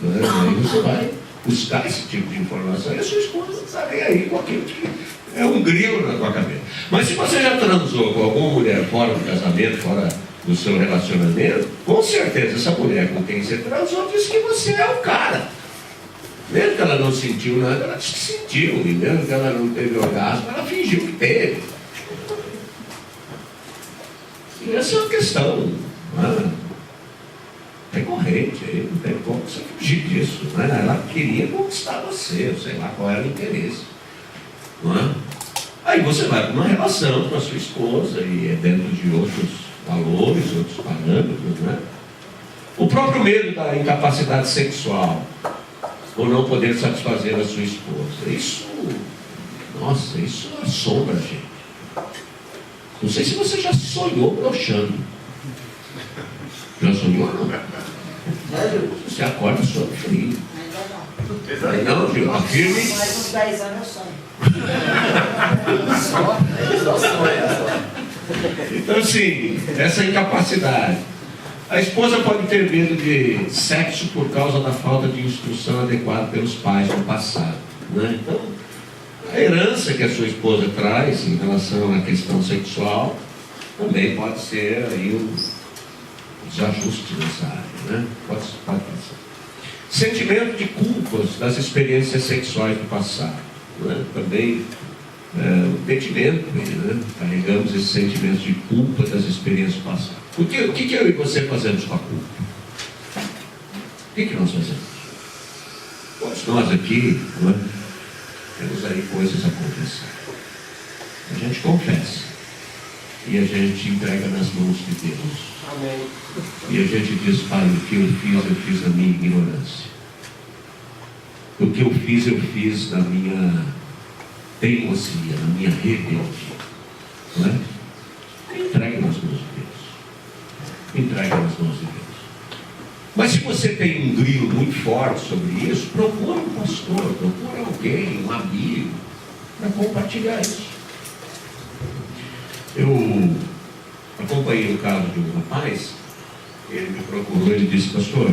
Né? Aí você vai buscar esse tipo de informação e a sua esposa não está nem aí com aquilo que é um grilo na tua cabeça. Mas se você já transou com alguma mulher fora do casamento, fora do seu relacionamento, com certeza essa mulher com quem você transou disse que você é o cara. Mesmo que ela não sentiu nada, ela disse que sentiu. E mesmo que ela não teve orgasmo, ela fingiu que teve. E essa é uma questão recorrente, aí não tem como você fugir disso. Né? Ela queria conquistar você, sei lá qual era o interesse. Não é? Aí você vai para uma relação com a sua esposa e é dentro de outros valores, outros parâmetros. Né? O próprio medo da incapacidade sexual, ou não poder satisfazer a sua esposa. Isso assombra a gente. Não sei se você já sonhou broxando. Já sonhou ou não? Você acorda sob frio. Não, viu? Afirme. Mais uns 10 anos eu sonho. Então, assim, essa incapacidade. A esposa pode ter medo de sexo por causa da falta de instrução adequada pelos pais no passado. Né? Então, a herança que a sua esposa traz em relação à questão sexual também pode ser aí um desajuste nessa área. Né? Pode ser. Sentimento de culpas das experiências sexuais do passado. Né? Também o impedimento, né? Carregamos esses sentimentos de culpa das experiências passadas. O que eu e você fazemos com a culpa? O que nós fazemos? Todos nós aqui, né? Temos aí coisas acontecendo. A gente confessa e a gente entrega nas mãos de Deus. Amém. E a gente diz, Pai, o que eu fiz na minha ignorância. O que eu fiz na minha teimosia, na minha rebeldia. Não é? Entrega nas mãos de Deus. Entrega nas mãos de Deus. Mas se você tem um grilo muito forte sobre isso, procura um pastor, procura alguém, um amigo, para compartilhar isso. Eu acompanhei o caso de um rapaz, ele me procurou, ele disse, pastor,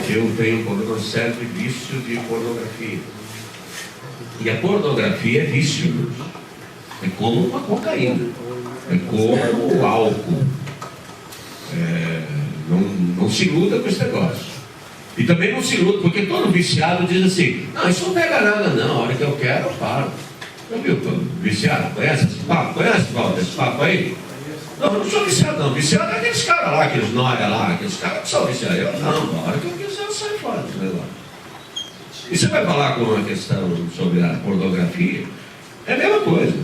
eu tenho um problema sério de vício de pornografia. E a pornografia é vício. É como uma cocaína. É como o álcool. Não se iluda com esse negócio. E também não se iluda, porque todo viciado diz assim, não, isso não pega nada não, a hora que eu quero eu paro. Já viu, viciado? Conhece esse papo? Conhece, Walter, esse papo aí? Não, eu não sou viciado não. Viciado é aqueles caras lá, aqueles nóia lá, aqueles caras que são viciados. Eu não, a hora que eu quiser eu saio fora desse negócio. E você vai falar com uma questão sobre a pornografia, é a mesma coisa.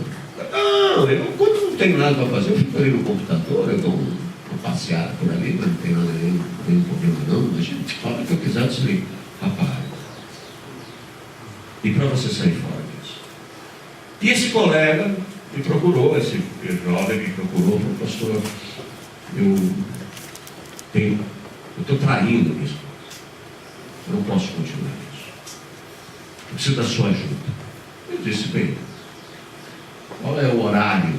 Não, eu quando não tenho nada para fazer, eu fico ali no computador, eu dou uma passeada por ali, mas não tem nada, nenhum problema não. A gente fala o que eu quiser, eu desligo. Rapaz. E para você sair fora disso. E esse colega me procurou, esse jovem me procurou e falou: pastor, eu estou traindo isso. Eu não posso continuar isso. Eu preciso da sua ajuda. Eu disse: bem, qual é o horário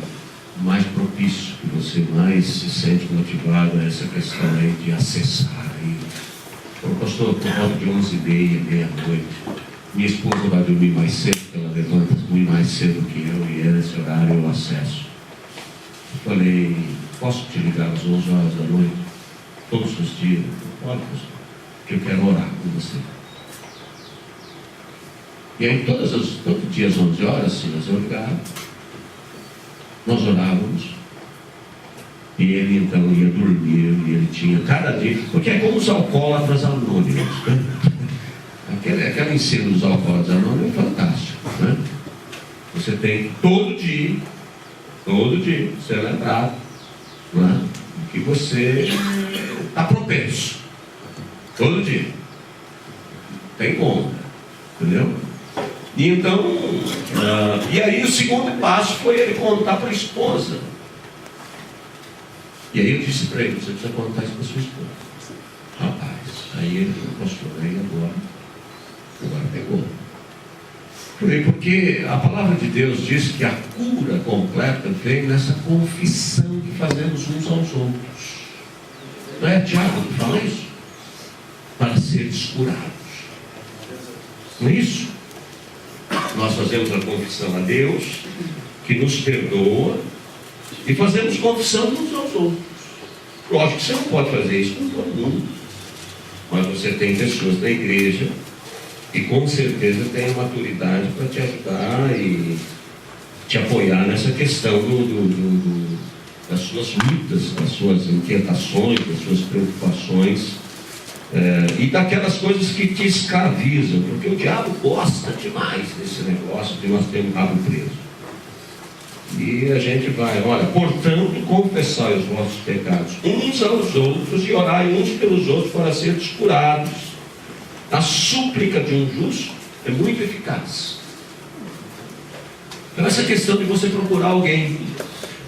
mais propício que você mais se sente motivado a essa questão aí de acessar aí? Falei: pastor, por volta de 11h30, meia-noite. Minha esposa vai dormir mais cedo, porque ela levanta muito mais cedo que eu, e nesse horário eu acesso. Eu falei: posso te ligar às 11h da noite? Todos os dias? Pode, pastor, que eu quero orar com você. E aí todos os dias, 11h, Silas, eu ligava. Nós orávamos. E ele então ia dormir, e ele tinha cada dia, porque é como os alcoólatras anônimos, né? Aquele ensino dos alcoólatras anônimos é fantástico, né? Você tem todo dia, você é lembrado, né? Que você está propenso, todo dia, tem como, entendeu? E então, e aí o segundo passo foi ele contar para a esposa. E aí eu disse para ele: você precisa contar isso para sua esposa. Rapaz, aí ele falou: pastor, aí agora pegou. Falei: porque a palavra de Deus diz que a cura completa vem nessa confissão que fazemos uns aos outros. Não é Tiago que fala isso? Para seres curados. Não é isso? Nós fazemos a confissão a Deus, que nos perdoa, e fazemos confissão uns aos outros. Lógico que você não pode fazer isso com todo mundo, mas você tem pessoas da igreja que com certeza têm a maturidade para te ajudar e te apoiar nessa questão das suas lutas, das suas inquietações, das suas preocupações, e daquelas coisas que te escravizam, porque o diabo gosta demais desse negócio de nós termos rabo preso. E a gente vai: olha, portanto, confessai os vossos pecados uns aos outros e orai uns pelos outros para serem curados. A súplica de um justo é muito eficaz. Então essa questão de você procurar alguém,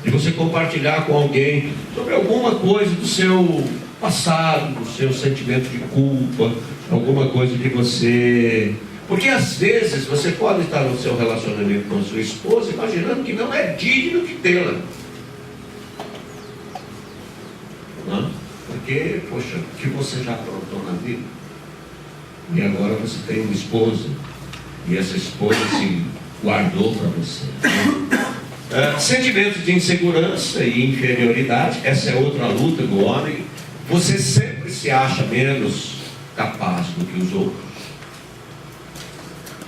de você compartilhar com alguém sobre alguma coisa do seu passado, do seu sentimento de culpa, alguma coisa que você... Porque às vezes você pode estar no seu relacionamento com a sua esposa imaginando que não é digno de tê-la. Não? Porque, poxa, o que você já aprontou na vida? E agora você tem uma esposa, e essa esposa se guardou para você. Sentimentos de insegurança e inferioridade, essa é outra luta do homem. Você sempre se acha menos capaz do que os outros,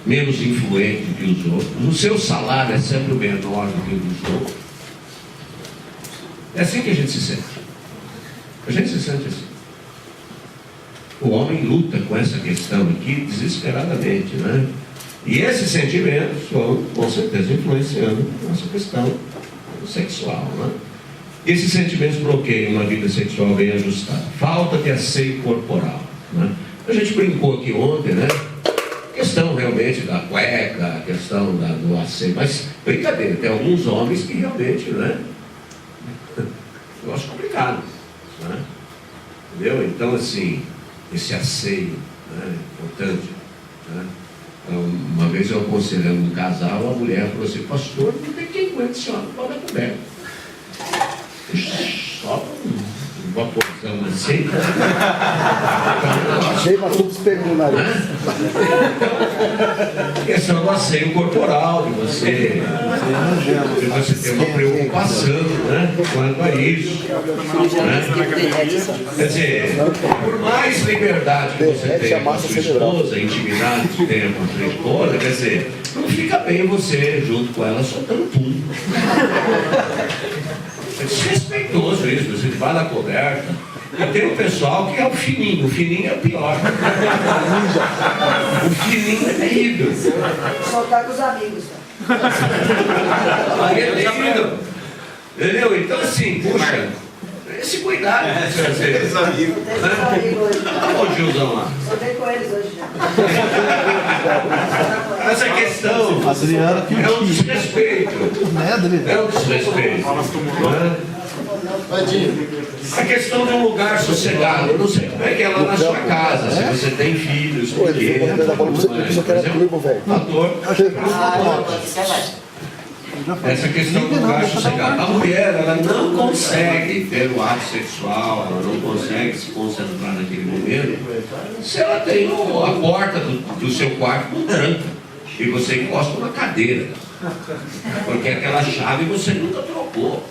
menos influente do que os outros. O seu salário é sempre menor do que o dos outros. É assim que a gente se sente. A gente se sente assim. O homem luta com essa questão aqui desesperadamente, né? E esses sentimentos vão, com certeza, influenciando nossa questão sexual, né? Esses sentimentos bloqueiam uma vida sexual bem ajustada. Falta de asseio corporal, né? A gente brincou aqui ontem, né? Questão realmente da cueca, a questão do asseio, mas brincadeira, tem alguns homens que realmente, né? Eu acho complicado, né? Entendeu? Então, assim, esse asseio, né, importante, né? Uma vez eu aconselhando um casal, a mulher falou assim: pastor, não tem quem aguente esse homem para dar coberta. Só um vaporzão assim. Achei para todos pegando o nariz. Questão do asseio corporal, de você ter uma preocupação, né, quanto a isso, né? Quer dizer, por mais liberdade que você tenha com a sua esposa, intimidade que tenha com a sua esposa, quer dizer, não fica bem você junto com ela soltando pum. É desrespeitoso isso, você vai na coberta. E tem o pessoal que é o fininho é o pior. O fininho é terrível. Soltar com os amigos. Aí é terrível. Entendeu? Então assim, puxa, esse cuidado que você fazer. Esses amigos hoje. Olha o Gilzão lá. Soltei com eles hoje já. Essa questão Adriana que é um desrespeito. Né, Adriana? É um desrespeito. Não é? A questão de um lugar sossegado, eu não sei como é que é lá na sua casa, se você tem filhos pequenos, essa questão do lugar sossegado. A mulher, ela não consegue ter o ato sexual, ela não consegue se concentrar naquele momento, se ela tem a porta do seu quarto com tranca e você encosta uma cadeira, porque aquela chave você nunca trocou.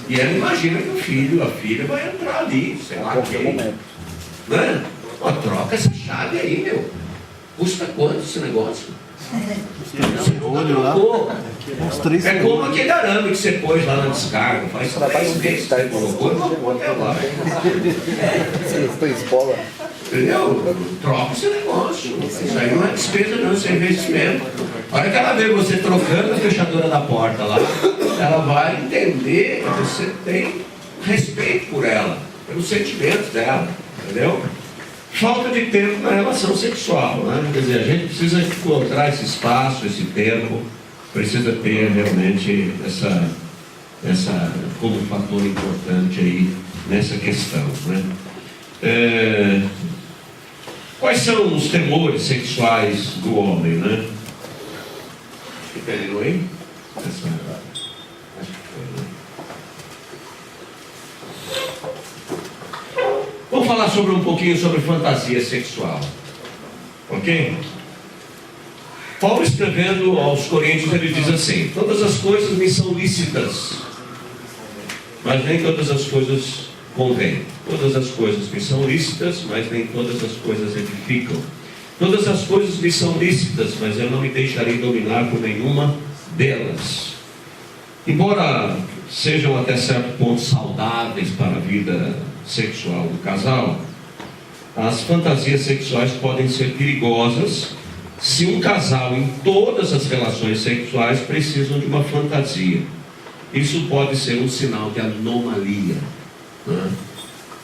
E ela imagina que o filho, a filha vai entrar ali, sei lá quem. Né? Ó, troca essa chave aí, meu. Custa quanto esse negócio? Você nunca trocou. É como aquele arame que você pôs lá na descarga. Faz 3 meses que você colocou e não pôs até lá. Entendeu? Troca esse negócio. Isso aí não é despesa, não, isso é investimento. A hora que ela vê você trocando a fechadura da porta lá, ela vai entender que você tem respeito por ela, pelos sentimentos dela, entendeu? Falta de tempo na relação sexual, né? Quer dizer, a gente precisa encontrar esse espaço, esse tempo, precisa ter realmente essa como um fator importante aí nessa questão, né? Quais são os temores sexuais do homem, né? Terminou aí? Acho que foi, né? Vamos falar um pouquinho sobre fantasia sexual. Ok? Paulo, escrevendo aos Coríntios, ele diz assim: todas as coisas me são lícitas, mas nem todas as coisas convêm. Todas as coisas me são lícitas, mas nem todas as coisas edificam. Todas as coisas me são lícitas, mas eu não me deixarei dominar por nenhuma delas. Embora sejam até certo ponto saudáveis para a vida sexual do casal, as fantasias sexuais podem ser perigosas se um casal em todas as relações sexuais precisam de uma fantasia. Isso pode ser um sinal de anomalia, né?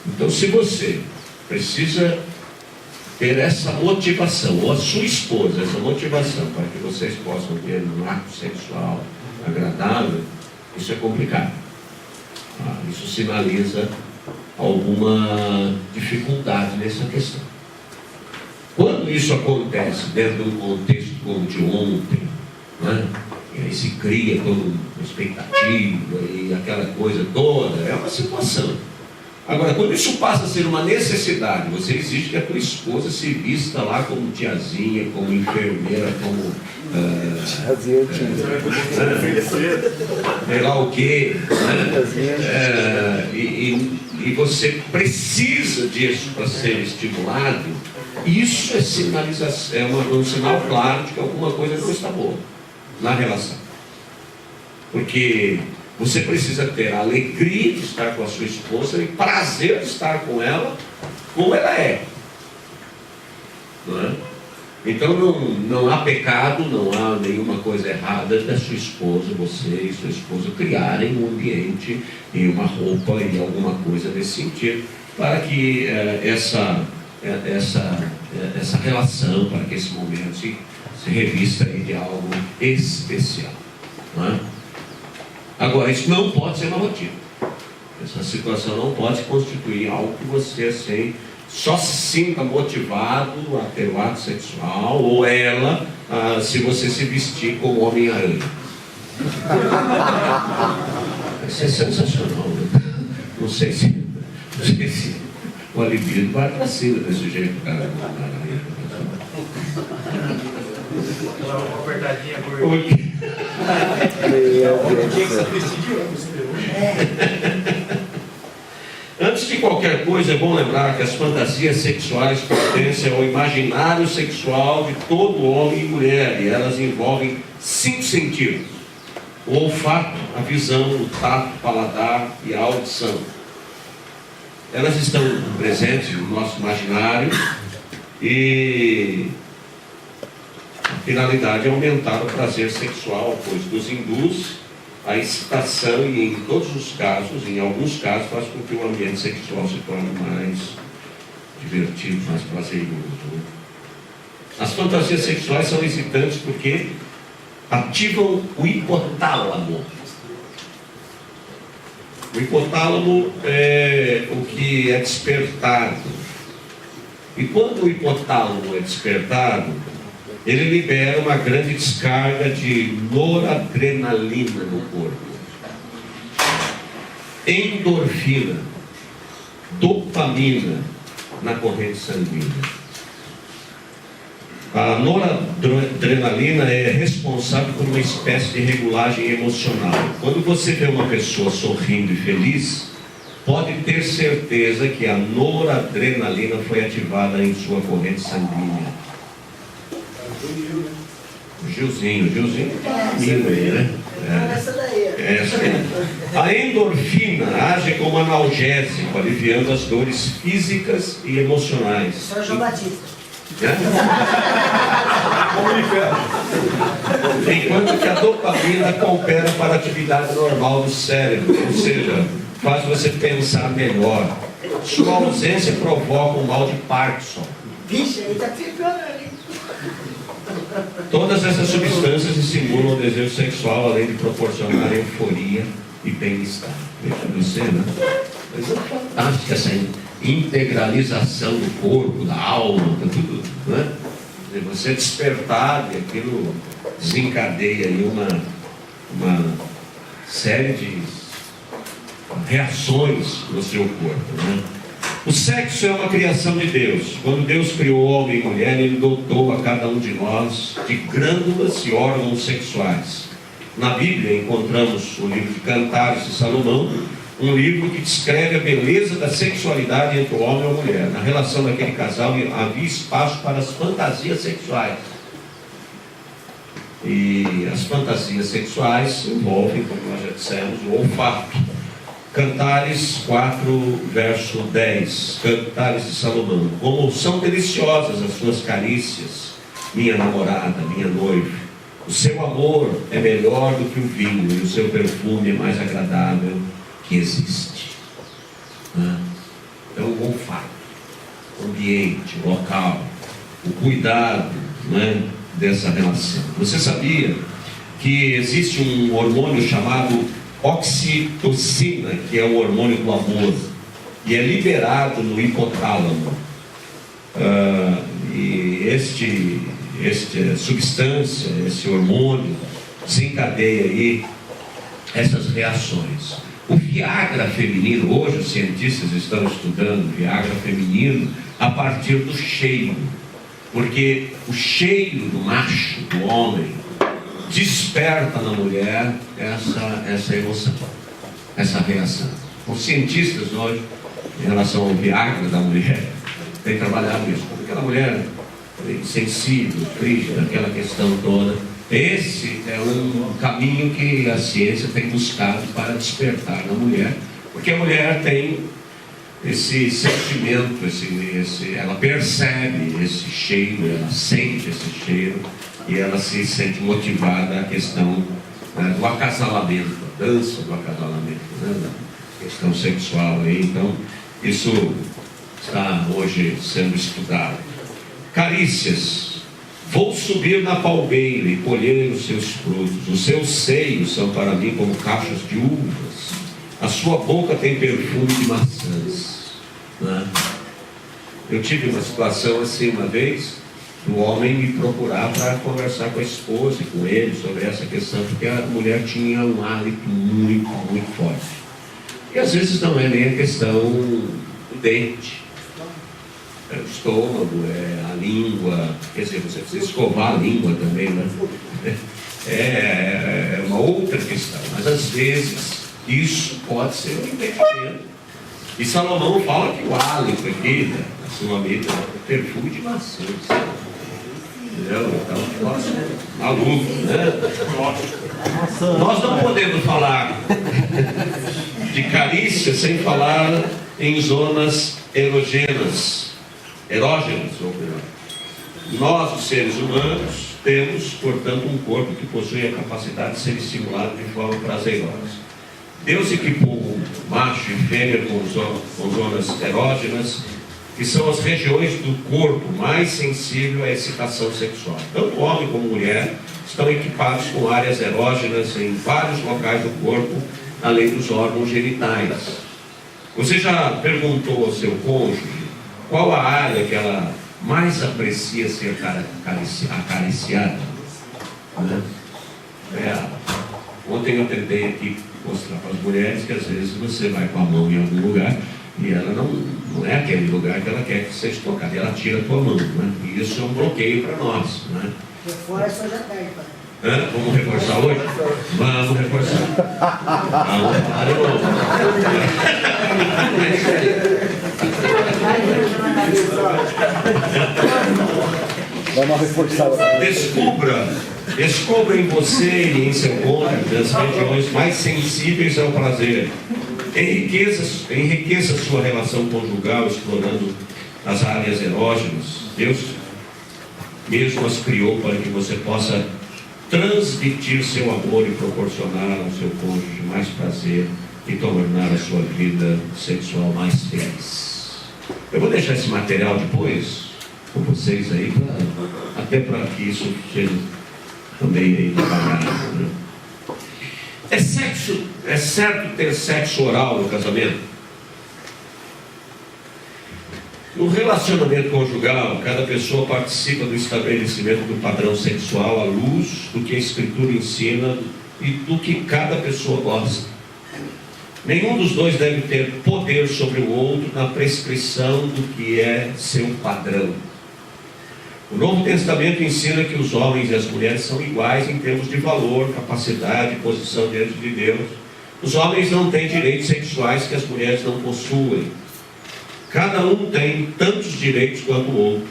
Então, se você precisa ter essa motivação, ou a sua esposa, essa motivação para que vocês possam ter um ato sexual agradável, isso é complicado. Isso sinaliza alguma dificuldade nessa questão. Quando isso acontece dentro de um contexto como de ontem, né? E aí se cria toda uma expectativa e aquela coisa toda, é uma situação. Agora, quando isso passa a ser uma necessidade, você exige que a tua esposa se vista lá como tiazinha, como enfermeira, como sei lá o quê, né? E você precisa disso para ser estimulado. Isso é sinalização, um sinal claro de que alguma coisa não está boa na relação, porque você precisa ter a alegria de estar com a sua esposa e prazer de estar com ela como ela é, não é? Então não há pecado, não há nenhuma coisa errada da sua esposa, você e sua esposa criarem um ambiente e uma roupa e alguma coisa nesse sentido, para que essa relação, para que esse momento se revista de algo especial, não é? Agora, isso não pode ser uma rotina. Essa situação não pode se constituir algo que você assim, só se sinta motivado a ter o ato sexual, ou ela, se você se vestir como Homem-Aranha. Isso é sensacional, né? Não sei se o libido vai para cima desse jeito, cara. Uma apertadinha por Antes de qualquer coisa, é bom lembrar que as fantasias sexuais pertencem ao imaginário sexual de todo homem e mulher, e elas envolvem 5 sentidos: o olfato, a visão, o tato, o paladar e a audição. Elas estão presentes no nosso imaginário e a finalidade é aumentar o prazer sexual, pois nos induz a excitação e em todos os casos, em alguns casos, faz com que o ambiente sexual se torne mais divertido, mais prazeroso, né? As fantasias sexuais são excitantes porque ativam o hipotálamo. O hipotálamo é o que é despertado. E quando o hipotálamo é despertado, ele libera uma grande descarga de noradrenalina no corpo, endorfina, dopamina na corrente sanguínea. A noradrenalina é responsável por uma espécie de regulagem emocional. Quando você vê uma pessoa sorrindo e feliz, pode ter certeza que a noradrenalina foi ativada em sua corrente sanguínea. O Gilzinho tá amigo aí, né? Essa daí. Essa aí. A endorfina age como analgésico, aliviando as dores físicas e emocionais. São João Batista. Enquanto que a dopamina coopera para a atividade normal do cérebro, ou seja, faz você pensar melhor. Sua ausência provoca um mal de Parkinson. Vixe, aí tá ficando ali. Todas essas substâncias estimulam o desejo sexual, além de proporcionar euforia e bem-estar. Veja você, né? Mas é fantástica essa integralização do corpo, da alma, tudo, né? Você despertar e aquilo desencadeia aí uma série de reações no seu corpo, né? O sexo é uma criação de Deus. Quando Deus criou homem e mulher, Ele dotou a cada um de nós de glândulas e órgãos sexuais. Na Bíblia encontramos o livro de Cantares de Salomão, um livro que descreve a beleza da sexualidade entre o homem e a mulher. Na relação daquele casal havia espaço para as fantasias sexuais. E as fantasias sexuais envolvem, como nós já dissemos, o olfato. Cantares 4, verso 10. Cantares de Salomão. Como são deliciosas as suas carícias, minha namorada, minha noiva. O seu amor é melhor do que o vinho, e o seu perfume é mais agradável que existe. Então o olfato, o ambiente, o local, o cuidado, né, dessa relação. Você sabia que existe um hormônio chamado oxitocina, que é o hormônio do amor, e é liberado no hipotálamo. E esta substância, esse hormônio, desencadeia aí essas reações. O Viagra feminino, hoje os cientistas estão estudando o Viagra feminino a partir do cheiro, porque o cheiro do macho, do homem, desperta na mulher essa emoção, essa reação. Os cientistas hoje, em relação ao Viagra da mulher, têm trabalhado isso, porque aquela mulher sensível, frígida, aquela questão toda. Esse é um caminho que a ciência tem buscado para despertar na mulher, porque a mulher tem esse sentimento, ela percebe esse cheiro, ela sente esse cheiro e ela se sente motivada à questão, né, do acasalamento, a dança do acasalamento, né, da questão sexual aí. Então isso está hoje sendo estudado. Carícias. Vou subir na palmeira e colher os seus frutos. Os seus seios são para mim como cachos de uvas. A sua boca tem perfume de maçãs. Né? Eu tive uma situação assim uma vez, do homem me procurar para conversar com a esposa e com ele sobre essa questão, porque a mulher tinha um hálito muito, muito forte. E às vezes não é nem a questão do dente. É o estômago, é a língua, quer dizer, você precisa escovar a língua também, né? É uma outra questão, mas às vezes isso pode ser um impedimento. E Salomão fala que o hálito aqui da sua vida é perfume de maçãs. Entendeu? Então, nossa, maluco, né? Nós não podemos falar de carícia sem falar em zonas erógenas, ou melhor. Nós, os seres humanos, temos, portanto, um corpo que possui a capacidade de ser estimulado de forma prazerosa. Deus equipou macho e fêmea com zonas erógenas que são as regiões do corpo mais sensíveis à excitação sexual. Tanto homem como mulher estão equipados com áreas erógenas em vários locais do corpo, além dos órgãos genitais. Você já perguntou ao seu cônjuge qual a área que ela mais aprecia ser acariciada? Né? Ontem eu tentei aqui mostrar para as mulheres que às vezes você vai com a mão em algum lugar e ela não é aquele lugar que ela quer que seja tocado, e ela tira a tua mão, né? E isso é um bloqueio para nós, né? Reforça hoje à tarde, pai. Vamos reforçar hoje? Vamos reforçar. Vamos reforçar. Descubra em você e em seu cônjuge as regiões mais sensíveis ao prazer. Enriqueça sua relação conjugal explorando as áreas erógenas. Deus mesmo as criou para que você possa transmitir seu amor e proporcionar ao seu cônjuge mais prazer e tornar a sua vida sexual mais feliz. Eu vou deixar esse material depois com vocês aí, até para que isso seja também aí devagar, né? É certo ter sexo oral no casamento? No relacionamento conjugal, cada pessoa participa do estabelecimento do padrão sexual à luz do que a Escritura ensina e do que cada pessoa gosta. Nenhum dos dois deve ter poder sobre o outro na prescrição do que é seu padrão. O Novo Testamento ensina que os homens e as mulheres são iguais em termos de valor, capacidade e posição diante de Deus. Os homens não têm direitos sexuais que as mulheres não possuem. Cada um tem tantos direitos quanto o outro.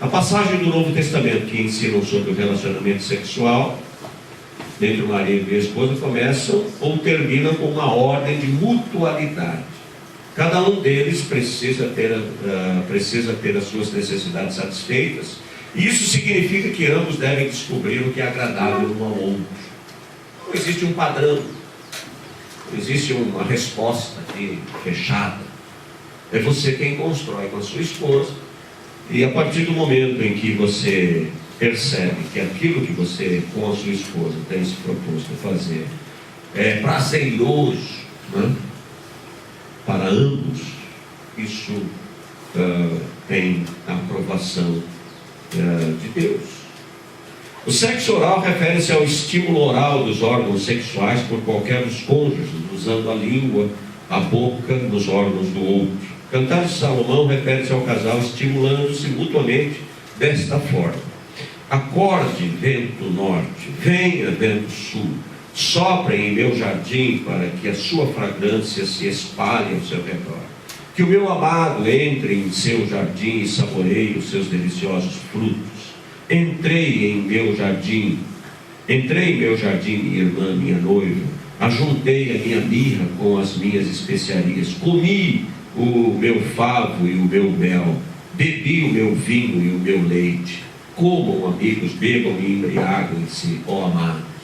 A passagem do Novo Testamento que ensinam sobre o relacionamento sexual entre o marido e a esposa começam ou terminam com uma ordem de mutualidade. Cada um deles precisa ter as suas necessidades satisfeitas, e isso significa que ambos devem descobrir o que é agradável um ao outro. Não existe um padrão, não existe uma resposta aqui fechada. É você quem constrói com a sua esposa, e a partir do momento em que você percebe que aquilo que você com a sua esposa tem se proposto a fazer é prazeroso, né, para ambos, isso tem a aprovação de Deus. O sexo oral refere-se ao estímulo oral dos órgãos sexuais por qualquer dos cônjuges, usando a língua, a boca nos órgãos do outro. Cantares de Salomão refere-se ao casal estimulando-se mutuamente desta forma: acorde, vento norte, venha, vento sul, soprem em meu jardim para que a sua fragrância se espalhe ao seu redor. Que o meu amado entre em seu jardim e saboreie os seus deliciosos frutos. Entrei em meu jardim, minha irmã, minha noiva, ajuntei a minha mirra com as minhas especiarias, comi o meu favo e o meu mel, bebi o meu vinho e o meu leite. Comam, amigos, bebam e embriaguem-se, ó amados.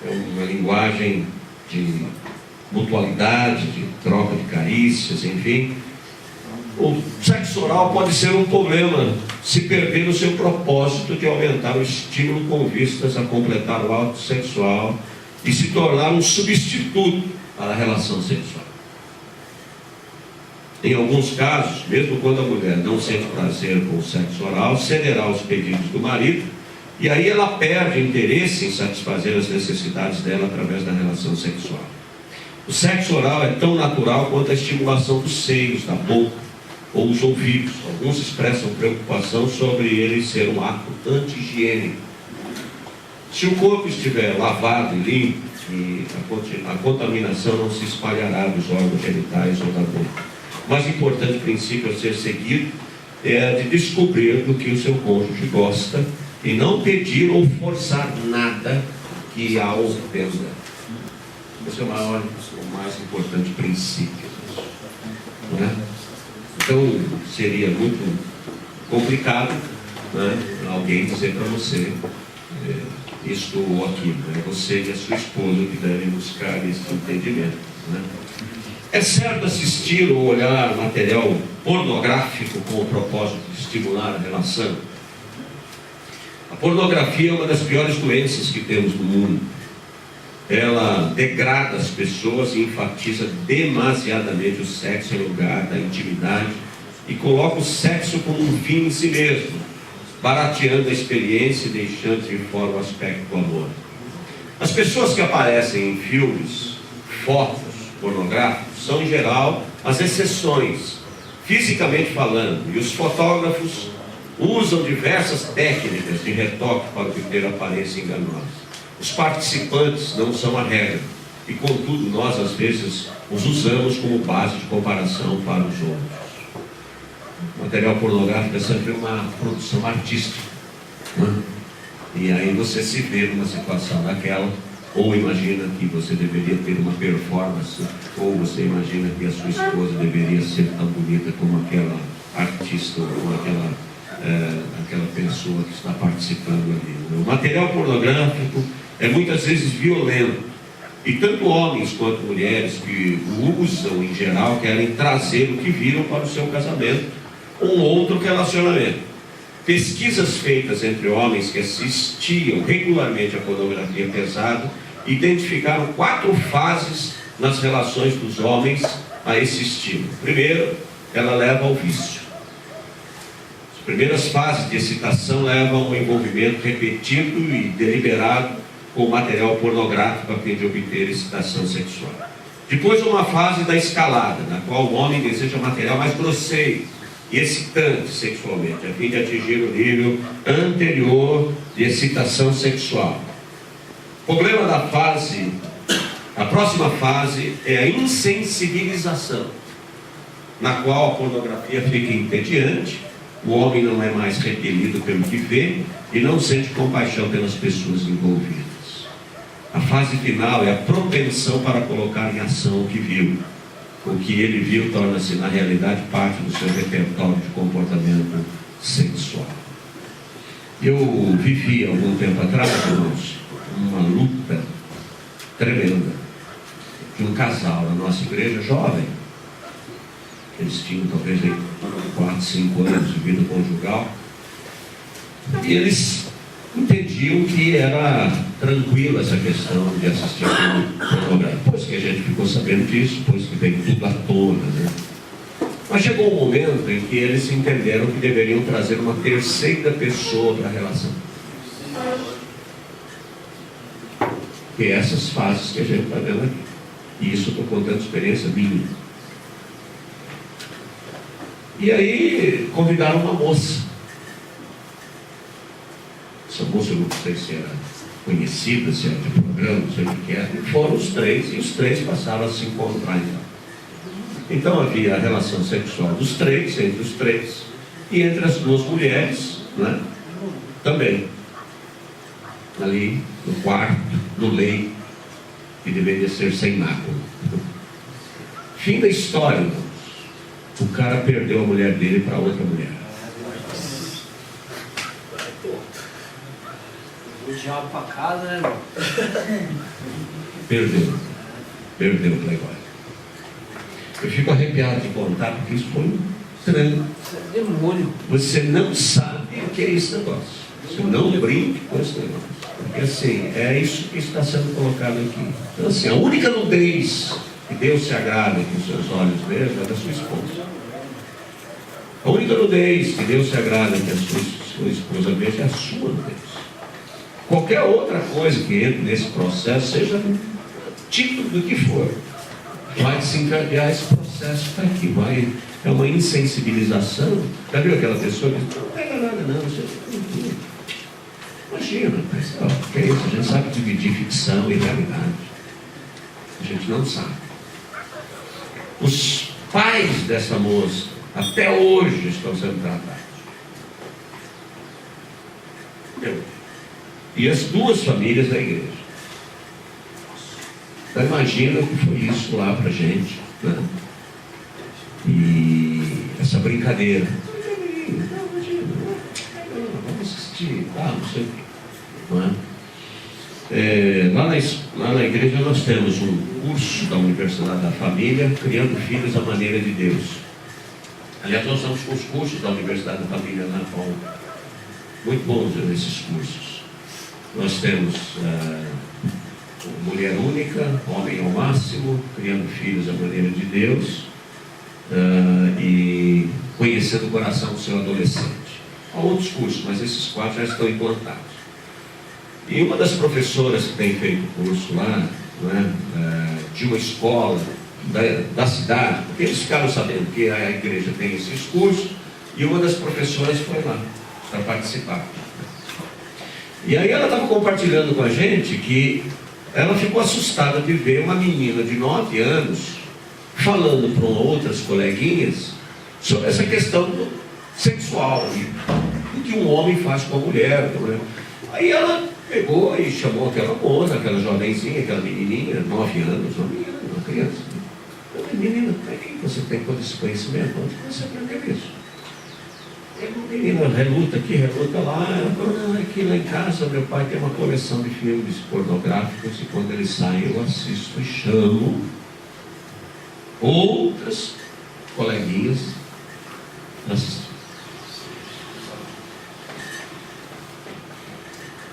É uma linguagem de mutualidade, de troca de carícias, enfim. O sexo oral pode ser um problema se perder o seu propósito de aumentar o estímulo com vistas a completar o ato sexual e se tornar um substituto para a relação sexual. Em alguns casos, mesmo quando a mulher não sente prazer com o sexo oral, cederá aos pedidos do marido, e aí ela perde interesse em satisfazer as necessidades dela através da relação sexual. O sexo oral é tão natural quanto a estimulação dos seios, da boca ou os ouvidos. Alguns expressam preocupação sobre ele ser um ato anti-higiênico. Se o corpo estiver lavado e limpo, a contaminação não se espalhará dos órgãos genitais ou da boca. O mais importante princípio a ser seguido é de descobrir do que o seu cônjuge gosta e não pedir ou forçar nada que a ofenda. Esse é o mais importante princípio, não é? Então seria muito complicado, né, alguém dizer para você isto ou aquilo. É você e a sua esposa que devem buscar esse entendimento, né? É certo assistir ou olhar material pornográfico com o propósito de estimular a relação? A pornografia é uma das piores doenças que temos no mundo. Ela degrada as pessoas e enfatiza demasiadamente o sexo em lugar da intimidade e coloca o sexo como um fim em si mesmo, barateando a experiência e deixando de fora o aspecto do amor. As pessoas que aparecem em filmes, fotos pornográficos são em geral as exceções, fisicamente falando, e os fotógrafos usam diversas técnicas de retoque para obter aparência enganosa. Os participantes não são a regra, e contudo nós às vezes os usamos como base de comparação para os outros. O material pornográfico é sempre uma produção artística, né? E aí você se vê numa situação daquela, ou imagina que você deveria ter uma performance, ou você imagina que a sua esposa deveria ser tão bonita como aquela artista, ou como aquela pessoa que está participando ali. O material pornográfico é muitas vezes violento, e tanto homens quanto mulheres que o usam em geral querem trazer o que viram para o seu casamento ou outro relacionamento. Pesquisas feitas entre homens que assistiam regularmente a pornografia pesada identificaram 4 fases nas relações dos homens a esse estímulo. Primeiro, ela leva ao vício. As primeiras fases de excitação levam ao envolvimento repetido e deliberado com o material pornográfico a fim de obter excitação sexual. Depois, uma fase da escalada, na qual o homem deseja material mais grosseiro e excitante sexualmente, a fim de atingir o nível anterior de excitação sexual. O problema da fase, a próxima fase é a insensibilização, na qual a pornografia fica entediante, o homem não é mais repelido pelo que vê e não sente compaixão pelas pessoas envolvidas. A fase final é a propensão para colocar em ação o que viu. O que ele viu torna-se, na realidade, parte do seu repertório de comportamento sexual. Eu vivi, algum tempo atrás, irmãos, uma luta tremenda de um casal na nossa igreja, jovem. Eles tinham talvez 4, 5 anos de vida conjugal. E eles entendiam que era tranquila essa questão de assistir pornografia. Depois que a gente ficou sabendo disso, depois que veio tudo à tona, né? Mas chegou um momento em que eles entenderam que deveriam trazer uma terceira pessoa para a relação. Que é essas fases que a gente está vendo aqui. E isso eu estou contando experiência minha. E aí convidaram uma moça. Essa moça, eu não sei se era conhecida, se era de programa, não sei o que era. E foram os 3, e os 3 passaram a se encontrar então havia a relação sexual dos 3, entre os 3, e entre as 2 mulheres, né? Também. Ali no quarto, no leito, que deveria ser sem mácula. Fim da história, irmãos. O cara perdeu a mulher dele para outra mulher. O diabo para casa, né, irmão? Perdeu o Playboy. Eu fico arrepiado de contar, porque isso foi um trânsito. Isso é demônio. Você não sabe o que é esse negócio. Você não brinque com esse negócio. Porque assim, é isso que está sendo colocado aqui. Então assim, a única nudez que Deus se agrada com os seus olhos mesmo é da sua esposa. A única nudez que Deus se agrada que a sua esposa veja é a sua nudez. Qualquer outra coisa que entre nesse processo, seja tipo do que for, vai desencadear esse processo que está aqui. É uma insensibilização. Já viu aquela pessoa que diz, não pega nada não, você imagina, pessoal, que é isso? A gente sabe dividir ficção e realidade. A gente não sabe. Os pais dessa moça até hoje estão sendo tratados. E as 2 famílias da igreja. Então imagina o que foi isso lá pra gente, né? E essa brincadeira. Vamos assistir, não sei o quê. Não é? Lá na igreja nós temos um curso da Universidade da Família, Criando Filhos à Maneira de Deus. Aliás, nós estamos com os cursos da Universidade da Família lá, muito bons esses cursos. Nós temos Mulher Única, Homem ao Máximo, Criando Filhos à Maneira de Deus, e Conhecendo o Coração do Seu Adolescente. Há outros cursos, mas esses 4 já estão implantados. E uma das professoras que tem feito o curso lá, de uma escola da cidade, porque eles ficaram sabendo que a igreja tem esses cursos, e uma das professoras foi lá para participar. E aí ela estava compartilhando com a gente que ela ficou assustada de ver uma menina de 9 anos falando para outras coleguinhas sobre essa questão sexual, o que um homem faz com a mulher. Aí ela pegou e chamou aquela moça, aquela jovenzinha, aquela menininha, 9 anos, uma menina, uma criança. Menina, como é que você tem todo esse conhecimento? Onde você aprendeu isso? A menina reluta aqui, reluta lá. Aqui lá em casa, meu pai tem uma coleção de filmes pornográficos e quando eles saem eu assisto e chamo outras coleguinhas para assistir.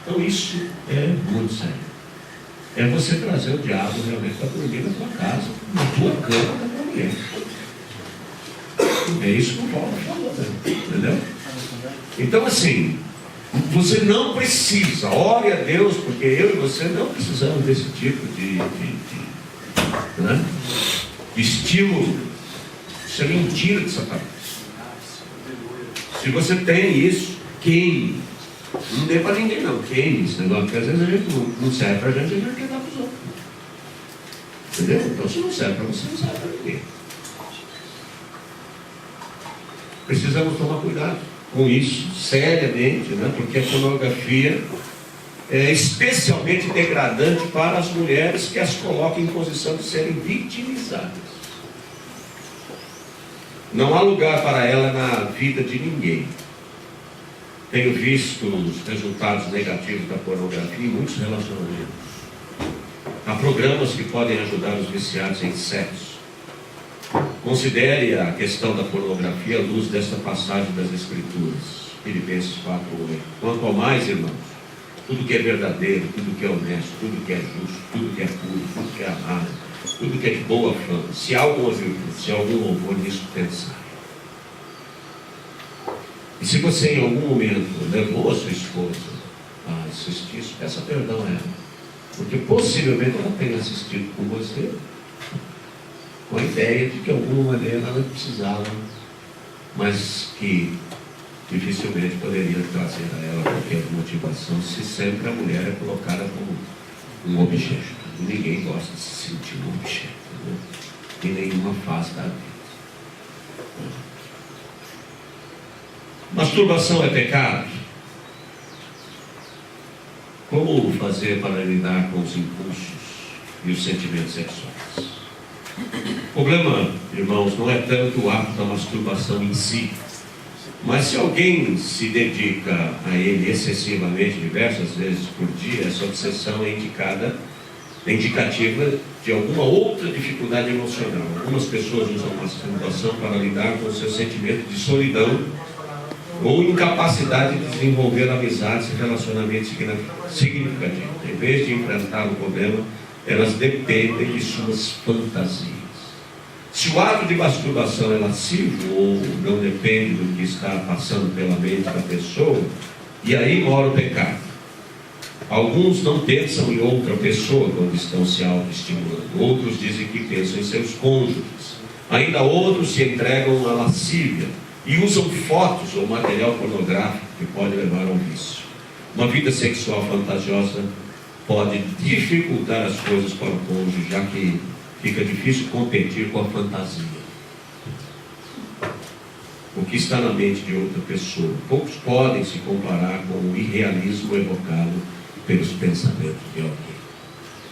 Então isso é muito sério. É você trazer o diabo realmente para dormir na tua casa, na tua cama, na tua mulher. É isso que o Paulo falou, né? Entendeu? Então assim, você não precisa, ore a Deus, porque eu e você não precisamos desse tipo de estímulo. Isso é mentira de Satanás. Se você tem isso, queime. Não dê para ninguém não, queime esse negócio, porque às vezes a gente não serve para a gente quer dar para os outros. Entendeu? Então se não serve para você, não serve para ninguém. Precisamos tomar cuidado com isso, seriamente, porque a pornografia é especialmente degradante para as mulheres que as colocam em posição de serem vitimizadas. Não há lugar para ela na vida de ninguém. Tenho visto os resultados negativos da pornografia em muitos relacionamentos. Há programas que podem ajudar os viciados em sexo. Considere a questão da pornografia à luz desta passagem das Escrituras. Filipenses 4:8. Quanto ao mais, irmãos, tudo que é verdadeiro, tudo que é honesto, tudo que é justo, tudo que é puro, tudo que é amável, tudo que é de boa fama, se há alguma virtude, se há algum louvor, nisso pensar. E se você em algum momento levou a sua esposa a assistir isso, peça perdão a ela. Porque possivelmente ela tenha assistido com você com a ideia de que de alguma maneira ela precisava, mas que dificilmente poderia trazer a ela qualquer motivação, se sempre a mulher é colocada como um objeto. E ninguém gosta de se sentir um objeto, em nenhuma fase da vida. Masturbação é pecado? Como fazer para lidar com os impulsos e os sentimentos sexuais? O problema, irmãos, não é tanto o ato da masturbação em si, mas se alguém se dedica a ele excessivamente, diversas vezes por dia, essa obsessão é indicativa de alguma outra dificuldade emocional. Algumas pessoas usam a masturbação para lidar com o seu sentimento de solidão ou incapacidade de desenvolver amizades e relacionamentos significativos. Em vez de enfrentar o problema, elas dependem de suas fantasias. Se o ato de masturbação é lascivo ou não depende do que está passando pela mente da pessoa, e aí mora o pecado. Alguns não pensam em outra pessoa quando estão se autoestimulando. Outros dizem que pensam em seus cônjuges. Ainda outros se entregam à lascívia e usam fotos ou material pornográfico que pode levar ao vício. Uma vida sexual fantasiosa pode dificultar as coisas para o cônjuge, já que fica difícil competir com a fantasia. O que está na mente de outra pessoa. Poucos podem se comparar com o irrealismo evocado pelos pensamentos de alguém.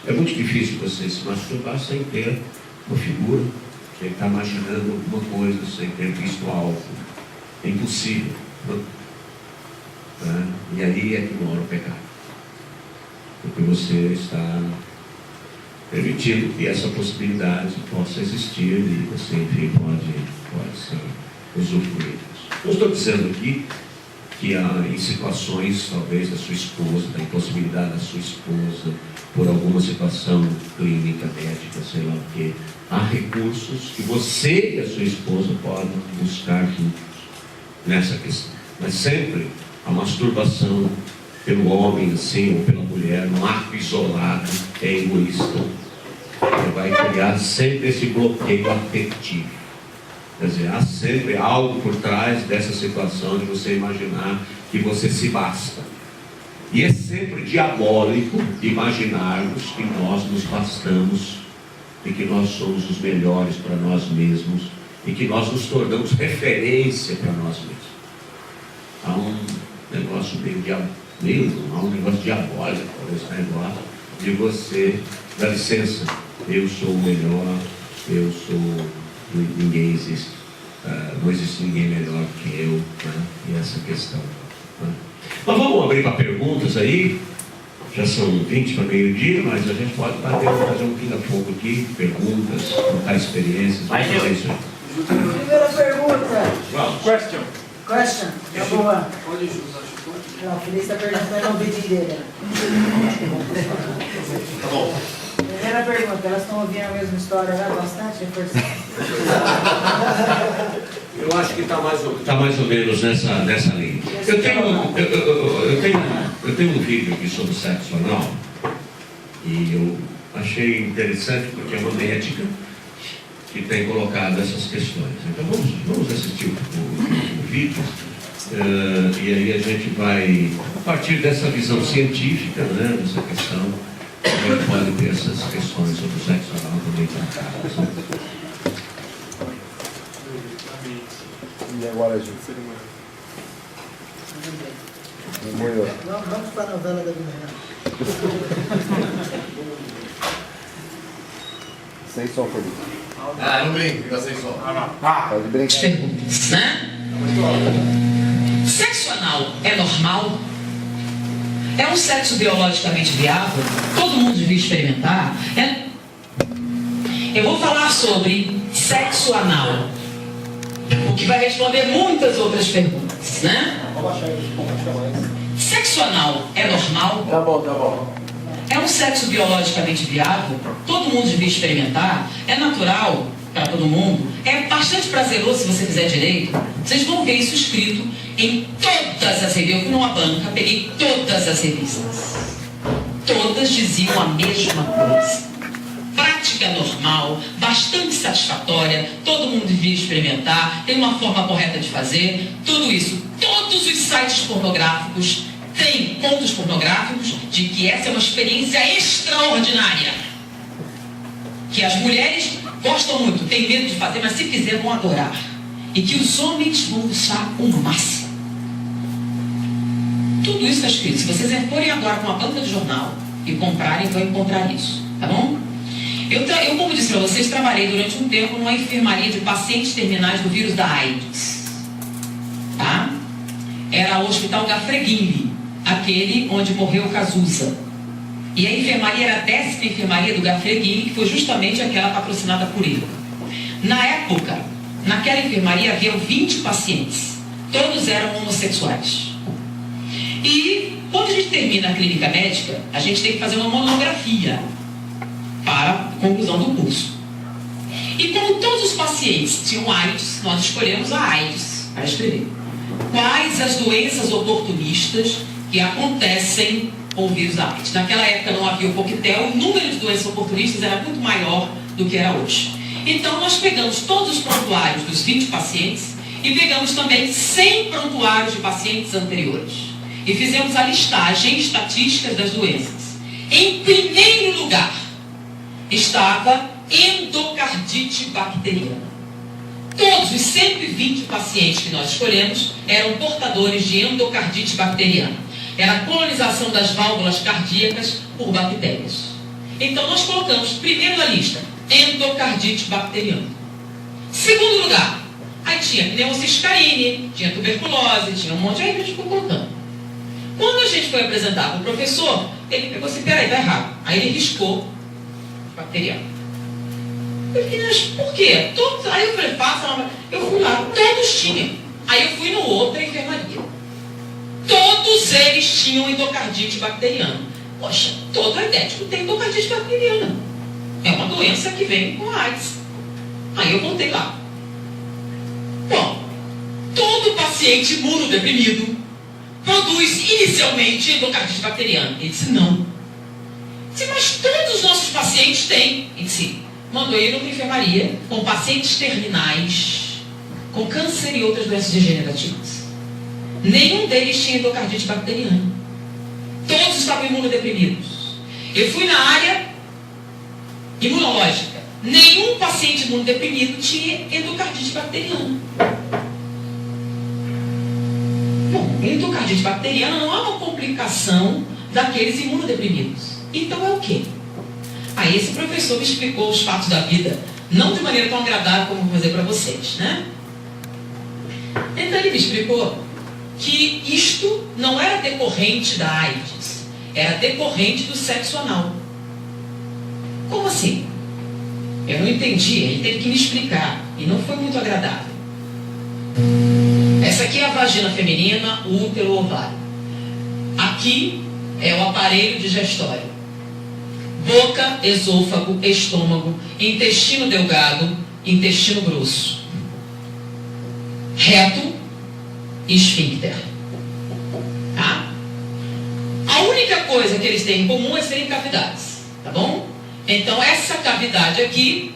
É muito difícil você se masturbar sem ter uma figura, sem estar imaginando alguma coisa, sem ter visto algo. É impossível. E aí é que mora o pecado. porque você está permitindo que essa possibilidade possa existir e você, enfim, pode usufruir disso. Não estou dizendo aqui que há em situações, talvez, da sua esposa, da impossibilidade da sua esposa, por alguma situação clínica, médica, sei lá o quê, há recursos que você e a sua esposa podem buscar juntos nessa questão. Mas sempre a masturbação pelo homem, assim, ou pela mulher, num ato isolado, é egoísta. Ele vai criar sempre esse bloqueio afetivo. Quer dizer, há sempre algo por trás dessa situação de você imaginar que você se basta. E é sempre diabólico imaginarmos que nós nos bastamos e que nós somos os melhores para nós mesmos e que nós nos tornamos referência para nós mesmos. Há um negócio há um negócio diabólico nesse negócio de você, dá licença, eu sou o melhor, ninguém existe, não existe ninguém melhor que eu, né? E essa questão. Né? Mas vamos abrir para perguntas aí. Já são 20 para meio-dia, mas a gente pode fazer um pinga-fogo aqui, perguntas, contar experiências. Vamos fazer isso aí. Primeira pergunta. Vamos. Question. Tá boa. Pode usar chupante? Não, o Feliz está perguntando ao vídeo dele. Tá bom. Primeira pergunta, elas estão ouvindo a mesma história lá, bastante reforçada? Eu acho que está mais ou menos nessa linha. Eu tenho um vídeo aqui sobre sexo anal e eu achei interessante porque é uma médica que tem colocado essas questões. Então vamos assistir o vídeo e aí a gente vai, a partir dessa visão científica, né, dessa questão, a gente pode ter essas questões sobre o sexo anal também tratadas. E agora, gente? Vamos para a novela da Vida Real. Sem som, Felipe. Não brinca, fica sem som. Pode brincar. Perguntas, né? Sexo anal é normal? É um sexo biologicamente viável? Todo mundo devia experimentar? Eu vou falar sobre sexo anal, o que vai responder muitas outras perguntas, né? Sexo anal é normal? Tá bom. É um sexo biologicamente viável? Todo mundo devia experimentar? É natural para todo mundo? É bastante prazeroso se você fizer direito? Vocês vão ver isso escrito em todas as revistas. Eu fui numa banca, peguei todas as revistas. Todas diziam a mesma coisa. Prática normal, bastante satisfatória, todo mundo devia experimentar, tem uma forma correta de fazer, tudo isso. Todos os sites pornográficos têm pontos pornográficos de que essa é uma experiência extraordinária. Que as mulheres gostam muito, têm medo de fazer, mas se fizer vão adorar. E que os homens vão achar o máximo. Tudo isso está escrito. Se vocês forem agora com uma banca de jornal e comprarem, vão encontrar isso, tá bom? Eu, como disse para vocês, trabalhei durante um tempo numa enfermaria de pacientes terminais do vírus da AIDS. Tá? Era o Hospital Gafreguini, aquele onde morreu Cazuza. E a enfermaria era a 10ª enfermaria do Gafreguini, que foi justamente aquela patrocinada por ele. Na época, naquela enfermaria havia 20 pacientes. Todos eram homossexuais. E quando a gente termina a clínica médica, a gente tem que fazer uma monografia para a conclusão do curso. E como todos os pacientes tinham AIDS, nós escolhemos a AIDS para escrever. Quais as doenças oportunistas que acontecem com o vírus da AIDS? Naquela época não havia o coquetel, o número de doenças oportunistas era muito maior do que era hoje. Então nós pegamos todos os prontuários dos 20 pacientes e pegamos também 100 prontuários de pacientes anteriores. E fizemos a listagem estatística das doenças. Em primeiro lugar, estava endocardite bacteriana. Todos os 120 pacientes que nós escolhemos eram portadores de endocardite bacteriana. Era a colonização das válvulas cardíacas por bactérias. Então nós colocamos primeiro na lista endocardite bacteriana. Segundo lugar, aí tinha pneumociscarine, tinha tuberculose, tinha um monte, aí a gente ficou colocando. Quando a gente foi apresentar para o professor, ele pegou assim, peraí, tá errado. Aí ele riscou bacteriano. Eu fiquei, mas por quê? Todos, aí eu falei, eu fui lá, todos tinham. Aí eu fui no outra enfermaria. Todos eles tinham endocardite bacteriana. Poxa, todo aidético tem endocardite bacteriana. É uma doença que vem com a AIDS. Aí eu voltei lá. Bom, todo paciente imunodeprimido produz inicialmente endocardite bacteriana. Ele disse, não. Eu disse, mas todos os nossos pacientes têm. Ele disse, mandou ele numa enfermaria com pacientes terminais, com câncer e outras doenças degenerativas. Nenhum deles tinha endocardite bacteriana. Todos estavam imunodeprimidos. Eu fui na área imunológica. Nenhum paciente imunodeprimido tinha endocardite bacteriana. Bom, endocardite bacteriana não é uma complicação daqueles imunodeprimidos. Então é o quê? Aí esse professor me explicou os fatos da vida, não de maneira tão agradável como vou fazer para vocês, né? Então ele me explicou que isto não era decorrente da AIDS, era decorrente do sexo anal. Como assim? Eu não entendi, ele teve que me explicar, e não foi muito agradável. Essa aqui é a vagina feminina, o útero, o ovário. Aqui é o aparelho digestório. Boca, esôfago, estômago, intestino delgado, intestino grosso. Reto e esfíncter. Tá? A única coisa que eles têm em comum é serem cavidades. Tá bom? Então essa cavidade aqui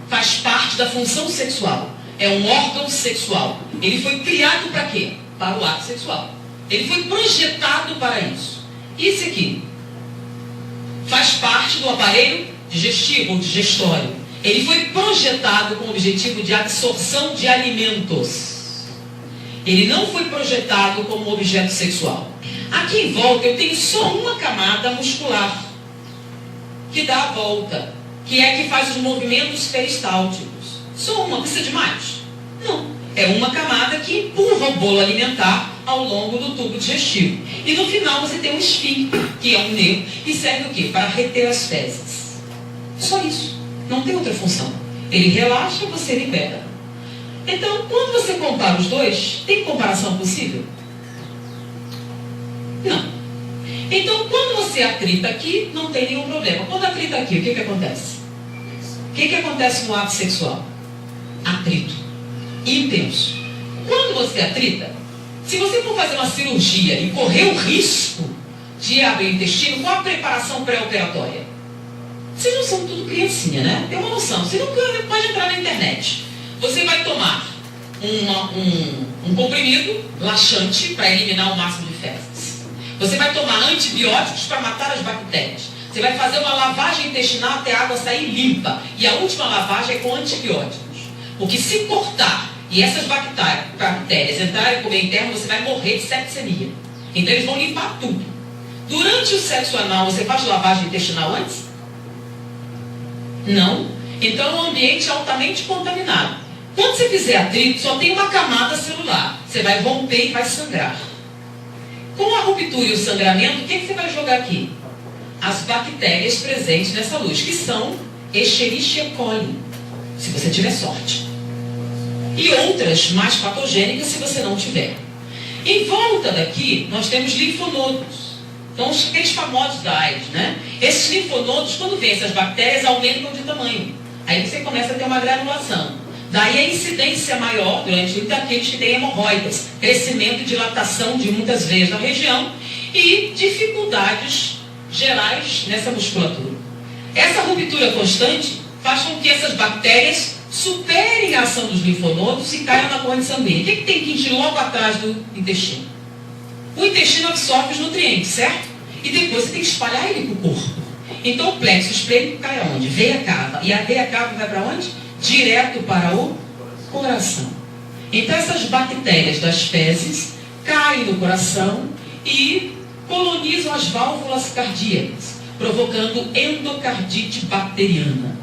faz parte da função sexual. É um órgão sexual. Ele foi criado para quê? Para o ato sexual. Ele foi projetado para isso. Isso aqui faz parte do aparelho digestivo ou digestório. Ele foi projetado com o objetivo de absorção de alimentos. Ele não foi projetado como objeto sexual. Aqui em volta eu tenho só uma camada muscular que dá a volta, que é que faz os movimentos peristálticos. Só uma, precisa de mais? Não. É uma camada que empurra o bolo alimentar ao longo do tubo digestivo. E no final você tem um esfíncter, que é um nervo, e serve o quê? Para reter as fezes. Só isso. Não tem outra função. Ele relaxa, você libera. Então, quando você compara os dois, tem comparação possível? Não. Então, quando você atrita aqui, não tem nenhum problema. Quando atrita aqui, o que acontece? O que acontece no ato sexual? Atrito. Intenso. Quando você atrita, se você for fazer uma cirurgia e correr o risco de abrir o intestino, qual a preparação pré-operatória? Vocês não são tudo criancinha, né? Tem uma noção. Você não pode entrar na internet. Você vai tomar um comprimido laxante para eliminar o máximo de fezes. Você vai tomar antibióticos para matar as bactérias. Você vai fazer uma lavagem intestinal até a água sair limpa. E a última lavagem é com antibióticos. Porque se cortar e essas bactérias entrarem no meio interno, você vai morrer de septicemia. Então eles vão limpar tudo. Durante o sexo anal, você faz lavagem intestinal antes? Não. Então é um ambiente altamente contaminado. Quando você fizer atrito, só tem uma camada celular. Você vai romper e vai sangrar. Com a ruptura e o sangramento, o que você vai jogar aqui? As bactérias presentes nessa luz, que são Escherichia coli, se você tiver sorte. E outras mais patogênicas, se você não tiver. Em volta daqui, nós temos linfonodos. Então, aqueles famosos da AIDS, né? Esses linfonodos, quando vêm essas bactérias, aumentam de tamanho. Aí você começa a ter uma granulação. Daí a incidência maior durante o daqueles que têm hemorroidas, crescimento e dilatação de muitas veias na região e dificuldades gerais nessa musculatura. Essa ruptura constante faz com que essas bactérias superem a ação dos linfonodos e caiam na corrente sanguínea. O que tem que ir logo atrás do intestino? O intestino absorve os nutrientes, certo? E depois você tem que espalhar ele para o corpo. Então o plexo esplênico cai aonde? Veia cava. E a veia cava vai para onde? Direto para o coração. Então essas bactérias das fezes caem no coração e colonizam as válvulas cardíacas, provocando endocardite bacteriana.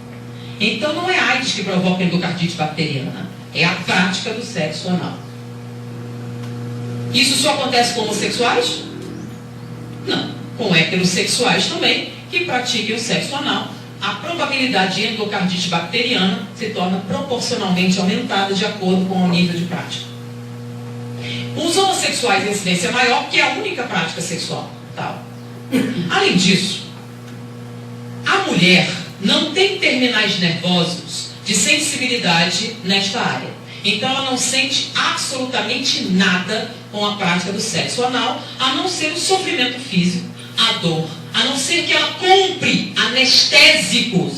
Então não é AIDS que provoca endocardite bacteriana, é a prática do sexo anal. Isso só acontece com homossexuais? Não. Com heterossexuais também, que pratiquem o sexo anal, a probabilidade de endocardite bacteriana se torna proporcionalmente aumentada de acordo com o nível de prática. Os homossexuais a incidência é maior porque é a única prática sexual. Tal. Além disso, a mulher não tem terminais nervosos de sensibilidade nesta área. Então ela não sente absolutamente nada com a prática do sexo anal, a não ser o sofrimento físico, a dor, a não ser que ela compre anestésicos,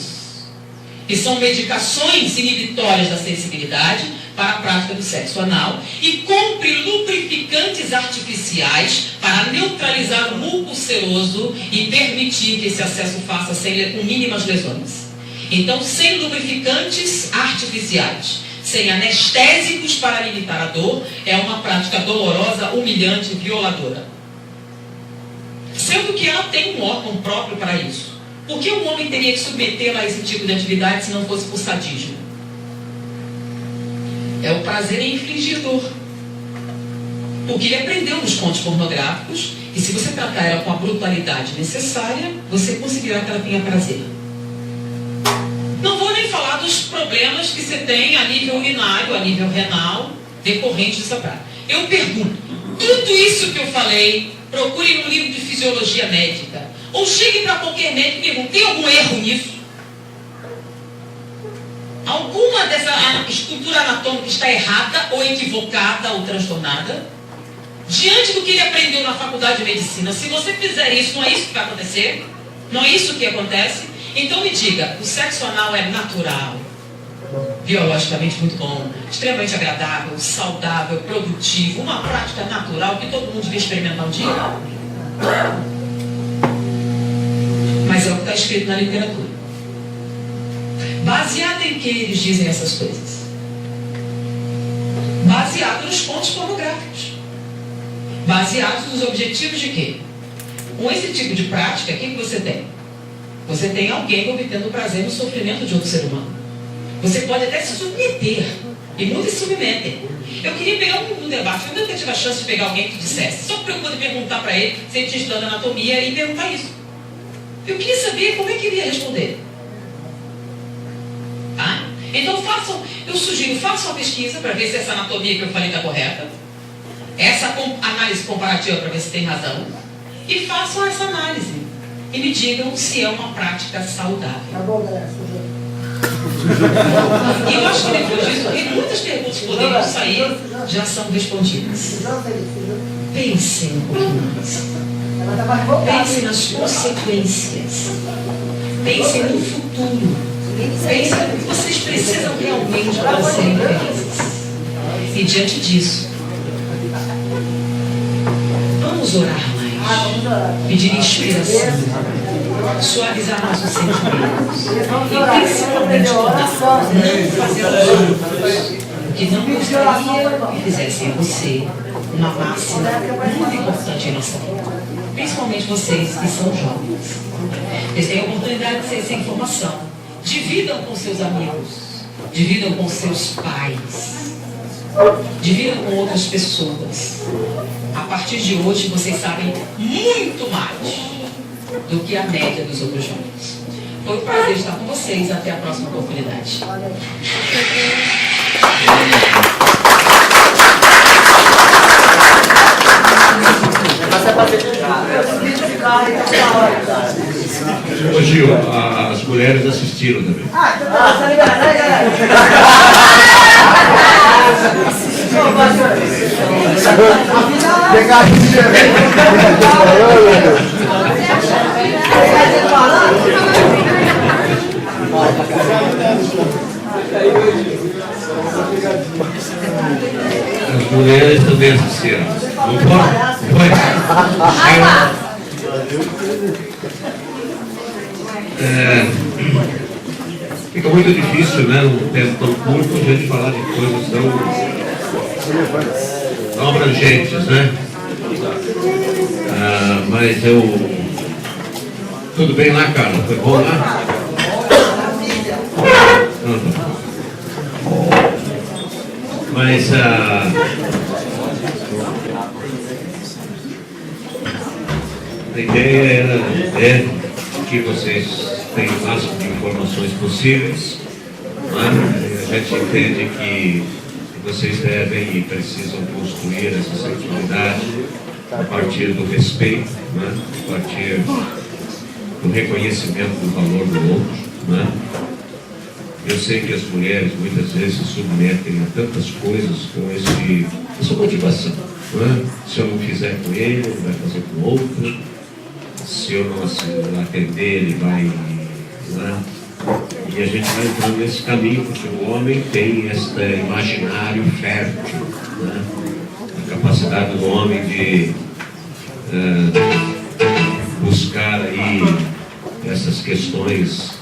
que são medicações inibitórias da sensibilidade para a prática do sexo anal, e compre lubrificantes artificiais para neutralizar o muco seroso e permitir que esse acesso faça com mínimas lesões. Então, sem lubrificantes artificiais, sem anestésicos para limitar a dor, é uma prática dolorosa, humilhante, violadora. Sendo que ela tem um órgão próprio para isso. Por que um homem teria que submetê-la a esse tipo de atividade se não fosse por sadismo? É o prazer em infligir dor. Porque ele aprendeu nos contos pornográficos que se você tratar ela com a brutalidade necessária, você conseguirá que ela tenha prazer. Não vou nem falar dos problemas que você tem a nível urinário, a nível renal, decorrente dessa prática. Eu pergunto, tudo isso que eu falei, procure no livro de fisiologia médica, ou chegue para qualquer médico e pergunte, tem algum erro nisso? Alguma dessa estrutura anatômica está errada, ou equivocada, ou transtornada? Diante do que ele aprendeu na faculdade de medicina, se você fizer isso, não é isso que vai acontecer? Não é isso que acontece? Então me diga, o sexo anal é natural, biologicamente muito bom, extremamente agradável, saudável, produtivo, uma prática natural que todo mundo devia experimentar um dia? Mas é o que está escrito na literatura. Baseado em que eles dizem essas coisas? Baseado nos contos pornográficos. Baseados nos objetivos de quê? Com esse tipo de prática, o que você tem? Você tem alguém obtendo prazer no sofrimento de outro ser humano. Você pode até se submeter. E muitos se submetem. Eu queria pegar um debate, eu nunca tive a chance de pegar alguém que dissesse, só para eu poder perguntar para ele, se ele tinha estudado anatomia, e perguntar isso. Eu queria saber como é que ele ia responder. Tá? Então eu sugiro, façam uma pesquisa para ver se essa anatomia que eu falei está correta. Essa análise comparativa para ver se tem razão. E façam essa análise. E me digam se é uma prática saudável. Tá bom, galera. E eu acho que depois disso, muitas perguntas poderiam sair, já são respondidas. Pensem um pouquinho mais. Pensem nas consequências. Pensem no futuro. Pensem no que vocês precisam realmente para serem felizes. E diante disso, vamos orar mais. Pedir inspiração. Suavizar nossos sentimentos. E principalmente tornar não fazer aos outros o que não gostaria que fizessem a você uma máxima muito importante em nossa vida. Principalmente vocês que são jovens. Eles têm a oportunidade de ter essa informação. Dividam com seus amigos. Dividam com seus pais. Dividam com outras pessoas. A partir de hoje vocês sabem muito mais do que a média dos outros jovens. Foi um prazer estar com vocês. Até a próxima oportunidade. Ô Gil, as mulheres assistiram também. As mulheres também assistiram. Não pode? Fica muito difícil, né, num tempo tão curto, a gente falar de coisas tão abrangentes, né? Mas tudo bem lá, Carla? Foi bom lá? Mas A ideia é que vocês tenham o máximo de informações possíveis. A gente entende que vocês devem e precisam construir essa sexualidade a partir do respeito, a partir do reconhecimento do valor do outro. Eu sei que as mulheres muitas vezes se submetem a tantas coisas com essa motivação. Se eu não fizer com ele, ele vai fazer com outro. Se eu não atender, ele vai. E a gente vai entrando nesse caminho, porque o homem tem este imaginário fértil. A capacidade do homem de buscar aí essas questões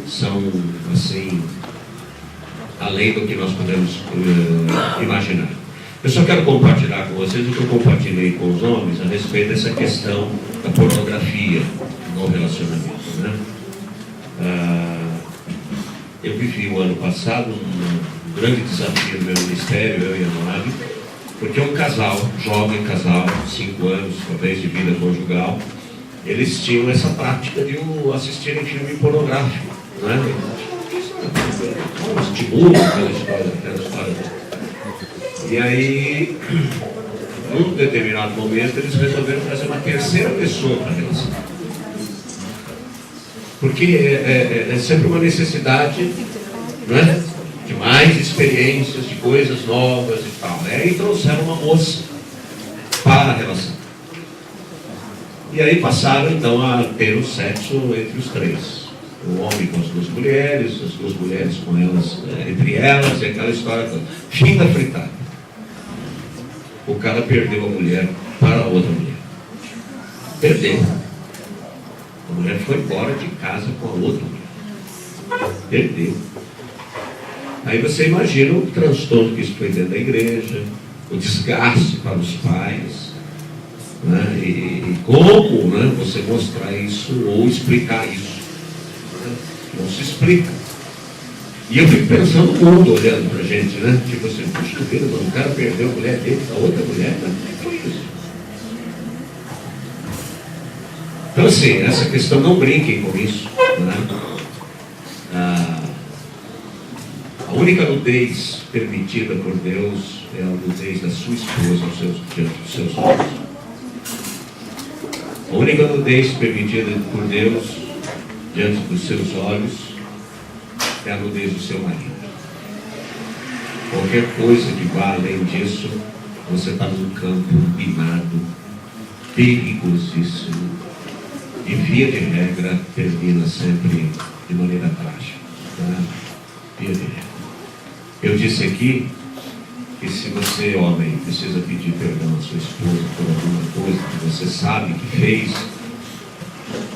são assim além do que nós podemos imaginar. Eu só quero compartilhar com vocês o que eu compartilhei com os homens a respeito dessa questão da pornografia no relacionamento. Eu vivi o ano passado um grande desafio no meu ministério, eu e a Moab, porque um casal, jovem casal, 5 anos, talvez de vida conjugal, eles tinham essa prática de assistirem filme pornográfico, estimula aquela história. E aí, num determinado momento, eles resolveram trazer uma terceira pessoa para a relação. Porque é sempre uma necessidade, de mais experiências, de coisas novas e tal. E aí trouxeram uma moça para a relação. E aí passaram então a ter o sexo entre os três. O homem com as 2 mulheres, as 2 mulheres com elas, entre elas, e aquela história toda. Fim da fritada. O cara perdeu a mulher para a outra mulher. Perdeu. A mulher foi embora de casa com a outra mulher. Perdeu. Aí você imagina o transtorno que isso foi dentro da igreja, o desgaste para os pais, e como você mostrar isso ou explicar isso. Não se explica. E eu fico pensando o mundo olhando pra gente, tipo assim, puxa vida, o cara perdeu a mulher dele para outra mulher, como é que foi isso? Então assim, essa questão, não brinquem com isso. A única nudez permitida por Deus é a nudez da sua esposa diante dos seus olhos. A única nudez permitida por Deus diante dos seus olhos é a nudez do seu marido. Qualquer coisa que vá além disso, você está num campo minado, perigosíssimo, e via de regra termina sempre de maneira trágica. Via de regra. Eu disse aqui que se você, homem, precisa pedir perdão à sua esposa por alguma coisa que você sabe que fez,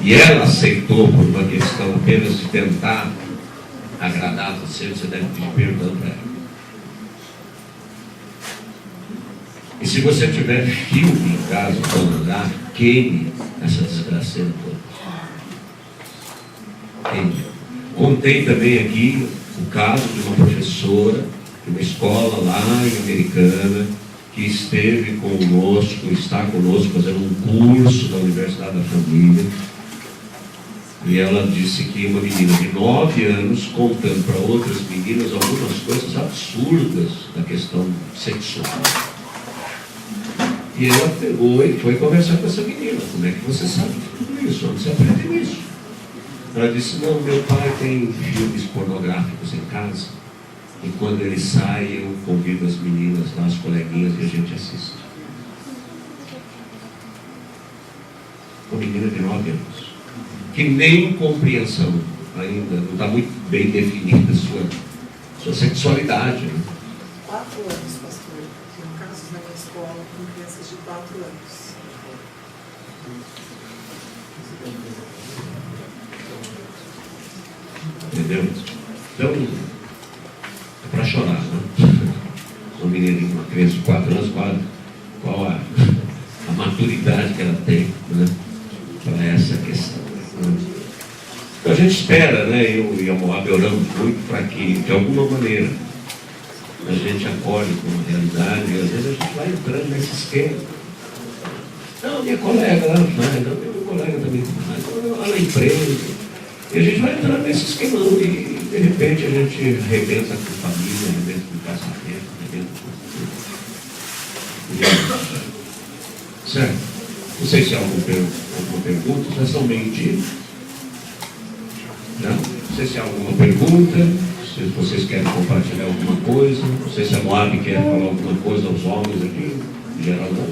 e ela aceitou por uma questão apenas de tentar agradar você, você deve pedir perdão para ela. E se você tiver filme em casa para olhar, queime essa desgraceira toda. Queime. Contei também aqui o caso de uma professora de uma escola lá em Americana que esteve conosco, está conosco fazendo um curso da Universidade da Família. E ela disse que uma menina de 9 anos contando para outras meninas algumas coisas absurdas da questão sexual. E ela pegou e foi conversar com essa menina. Como é que você sabe tudo isso? Onde você aprende isso? Ela disse, não, meu pai tem filmes pornográficos em casa. E quando ele sai, eu convido as meninas lá, as coleguinhas, e a gente assiste. Uma menina de 9 anos. Que nem compreensão ainda, não está muito bem definida a sua sexualidade. 4 anos, pastor. Tem casos na minha escola com crianças de 4 anos. Entendeu? Então, é para chorar, Uma menina, uma criança de 4 anos, qual a maturidade que ela tem, para essa questão. Então a gente espera, eu e a Moab oramos muito para que, de alguma maneira, a gente acorde com a realidade, e às vezes a gente vai entrando nesse esquema. Não, minha colega lá não faz, não, meu colega também não faz, lá na empresa. E a gente vai entrar nesse esquemão e de repente a gente arrebenta com família, arrebenta com casamento, arrebenta com tudo. Certo? Não sei se há alguma pergunta, já são meio-dia. Não sei se há alguma pergunta, se vocês querem compartilhar alguma coisa, não sei se a Moab quer falar alguma coisa aos homens aqui, em geral não.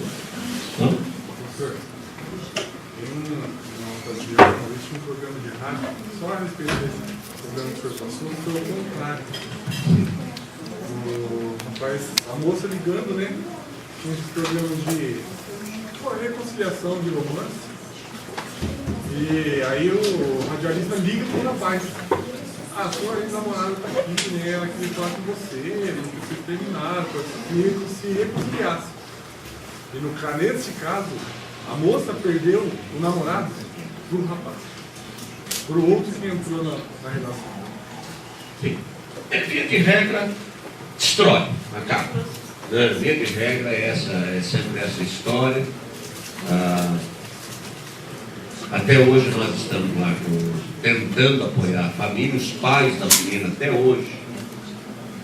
Não? Professor, tem uma ocasião, um programa de rádio, só a respeito desse programa que o senhor passou, foi o contrário. Rapaz, a moça ligando, né? Tinha esse programa de reconciliação de romance. E aí o radialista liga pro rapaz. Ah, sua ex-namorada tá aqui, né? Ela queria falar com você, não precisa terminar, para se reconciliasse. E nesse caso, a moça perdeu o namorado pro rapaz. Pro outro que entrou na relação. Sim. Via de regra, destrói, acaba. Via de regra é sempre essa história. Até hoje nós estamos lá tentando apoiar a família, os pais da menina, até hoje.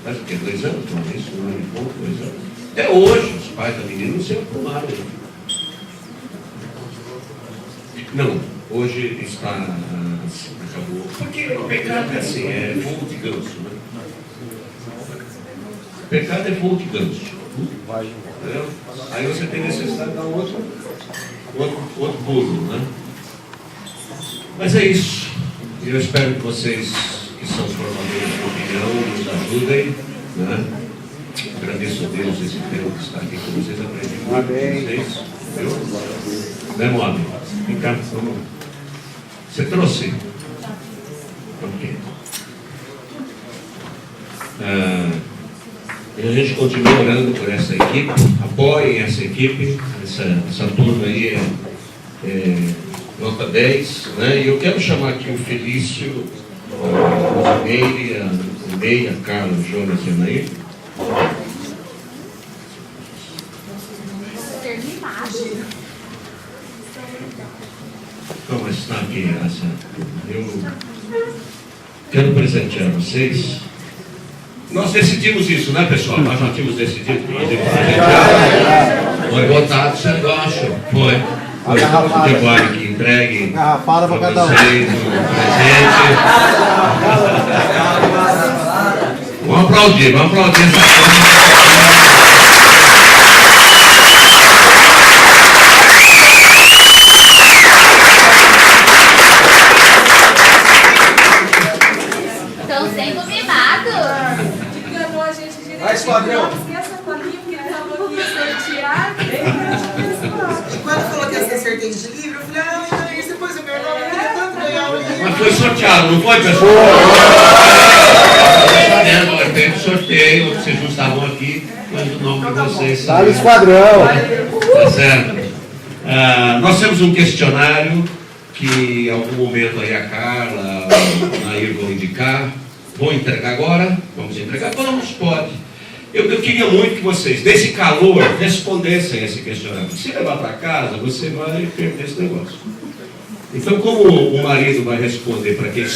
Faz o quê? 2 anos? Não é isso? 1 ano e pouco, 2 anos. Até hoje os pais da menina não se arrumaram. Não, hoje está. Acabou. Porque o pecado é assim, é fogo de ganso, né? O pecado é fogo de ganso. Entendeu? Aí você tem necessidade de dar outro pulo, né? Mas é isso. E eu espero que vocês, que são os formadores de opinião, nos ajudem, né? Agradeço a Deus esse tempo que está aqui com vocês, aprendi muito com vocês. Viu? Né, Moab? Vem cá, vamos. Você trouxe? Ok. E a gente continua orando por essa equipe, apoiem essa equipe, essa turma aí é nota 10, né? E eu quero chamar aqui o Felício, o Ney, a Carla, o Jonas e a Nair. Como está aqui essa? Eu quero presentear vocês. Nós decidimos isso, né, pessoal? Nós já tínhamos decidido que nós íamos presentear. Foi votado esse negócio. Foi. Foi futebol aqui, entregue. Garrafada para cada um. Vocês, um presente. Vamos aplaudir essa coisa. Estão sendo mimados. Enganou a gente direito. Vai, esquadrão. Não esqueça a plaquinha que ele falou que ia sortear. E quando falou que ia ser sorteio de livro, eu falei, isso depois o meu nome, eu queria tanto ganhar um livro. Mas foi sorteado, não foi, pessoal? Teve sorteio, vocês não estavam aqui, mas o nome de vocês. Tá no esquadrão. Tá certo. Nós temos um questionário que em algum momento aí a Carla, a Nair vão indicar. Vou entregar agora? Vamos entregar? Vamos, pode. Eu queria muito que vocês, desse calor, respondessem esse questionário. Se levar para casa, você vai perder esse negócio. Então, como o marido vai responder para quem